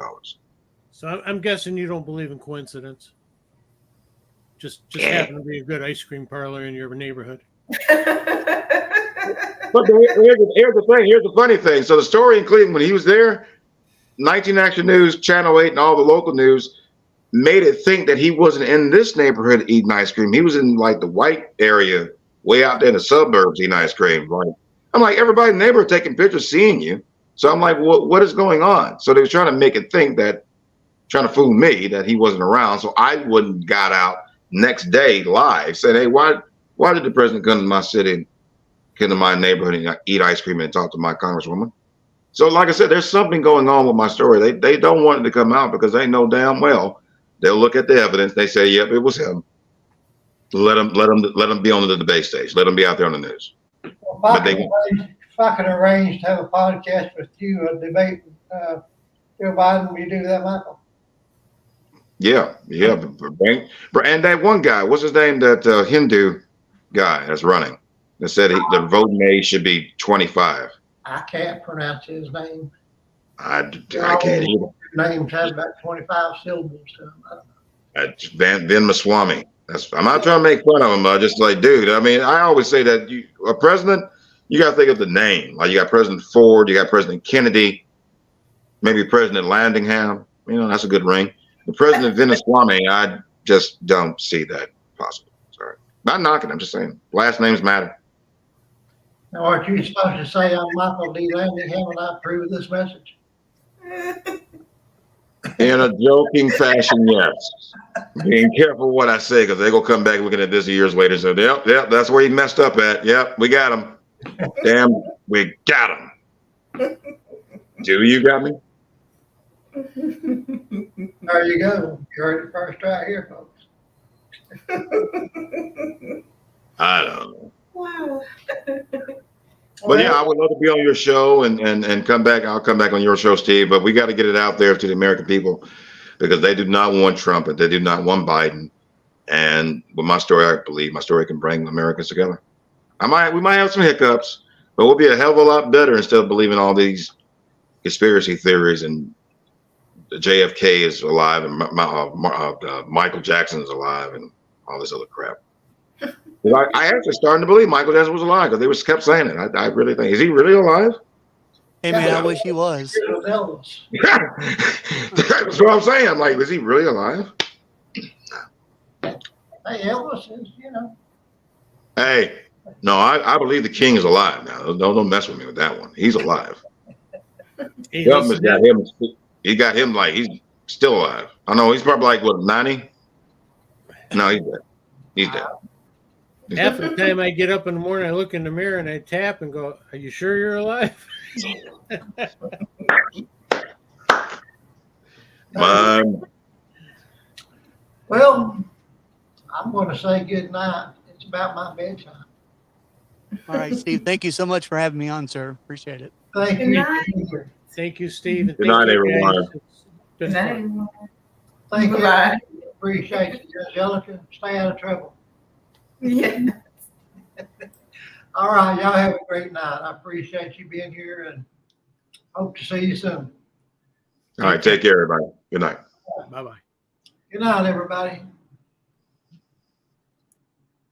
So I'm guessing you don't believe in coincidence. Just happen to be a good ice cream parlor in your neighborhood. But here's the funny thing. So the story in Cleveland, when he was there, 19 Action News, Channel 8, and all the local news made it think that he wasn't in this neighborhood eating ice cream. He was in like the white area, way out there in the suburbs eating ice cream. Like, I'm like, everybody in the neighborhood taking pictures, seeing you. So I'm like, what is going on? So they were trying to make it think that, trying to fool me that he wasn't around. So I wouldn't got out next day live saying, hey, why did the president come to my city, come to my neighborhood and eat ice cream and talk to my congresswoman? So like I said, there's something going on with my story. They don't want it to come out because they know damn well they'll look at the evidence. They say, yep, it was him. Let him be on the debate stage. Let him be out there on the news. Well, if I can arrange to have a podcast with you, a debate with Joe Biden, will you do that, Michael? Yeah. And that one guy, what's his name? That Hindu guy that's running that said the voting age should be 25. I can't pronounce his name. I can't either. Names have about 25 syllables to them. I don't know. Vin Maswamy. I'm not trying to make fun of him, but just like, dude, I mean, I always say that a president, you got to think of the name. Like you got President Ford, you got President Kennedy, maybe President Landingham. You know, that's a good ring. The President Vin Maswamy, I just don't see that possible. Sorry. Not knocking, I'm just saying. Last names matter. Now, aren't you supposed to say I'm Michael D. Landingham and I approve of this message? In a joking fashion, yes. Being careful what I say because they're going to come back looking at this years later and say, yep, that's where he messed up at. Yep, we got him. Damn, we got him. Do you got me? There you go. You heard it first right here, folks. I don't know. Wow. But yeah, I would love to be on your show and come back. I'll come back on your show, Steve. But we got to get it out there to the American people because they do not want Trump and they do not want Biden. And with my story, I believe my story can bring Americans together. We might have some hiccups, but we'll be a hell of a lot better instead of believing all these conspiracy theories and JFK is alive and Michael Jackson is alive and all this other crap. I actually started to believe Michael Jackson was alive because they kept saying it. I really think, is he really alive? Hey man, I wish he was. That's what I'm saying. I'm like, is he really alive? Hey, Elvis is, you know. Hey, no, I believe the king is alive now. Don't mess with me with that one. He's alive. He got him like he's still alive. I know he's probably like what 90. No, he's dead. He's dead. Half the time I get up in the morning, I look in the mirror and I tap and go, "Are you sure you're alive?" Well, I'm going to say good night. It's about my bedtime. All right, Steve. Thank you so much for having me on, sir. Appreciate it. Thank Good you. night. Thank you, Steve. And Good night, everyone. Good night. Thank you. Bye. Appreciate you, Angelica. Stay out of trouble. Yeah. All right, y'all have a great night. I appreciate you being here and hope to see you soon. All right, take care, everybody. Good night. Bye-bye. Good night, everybody.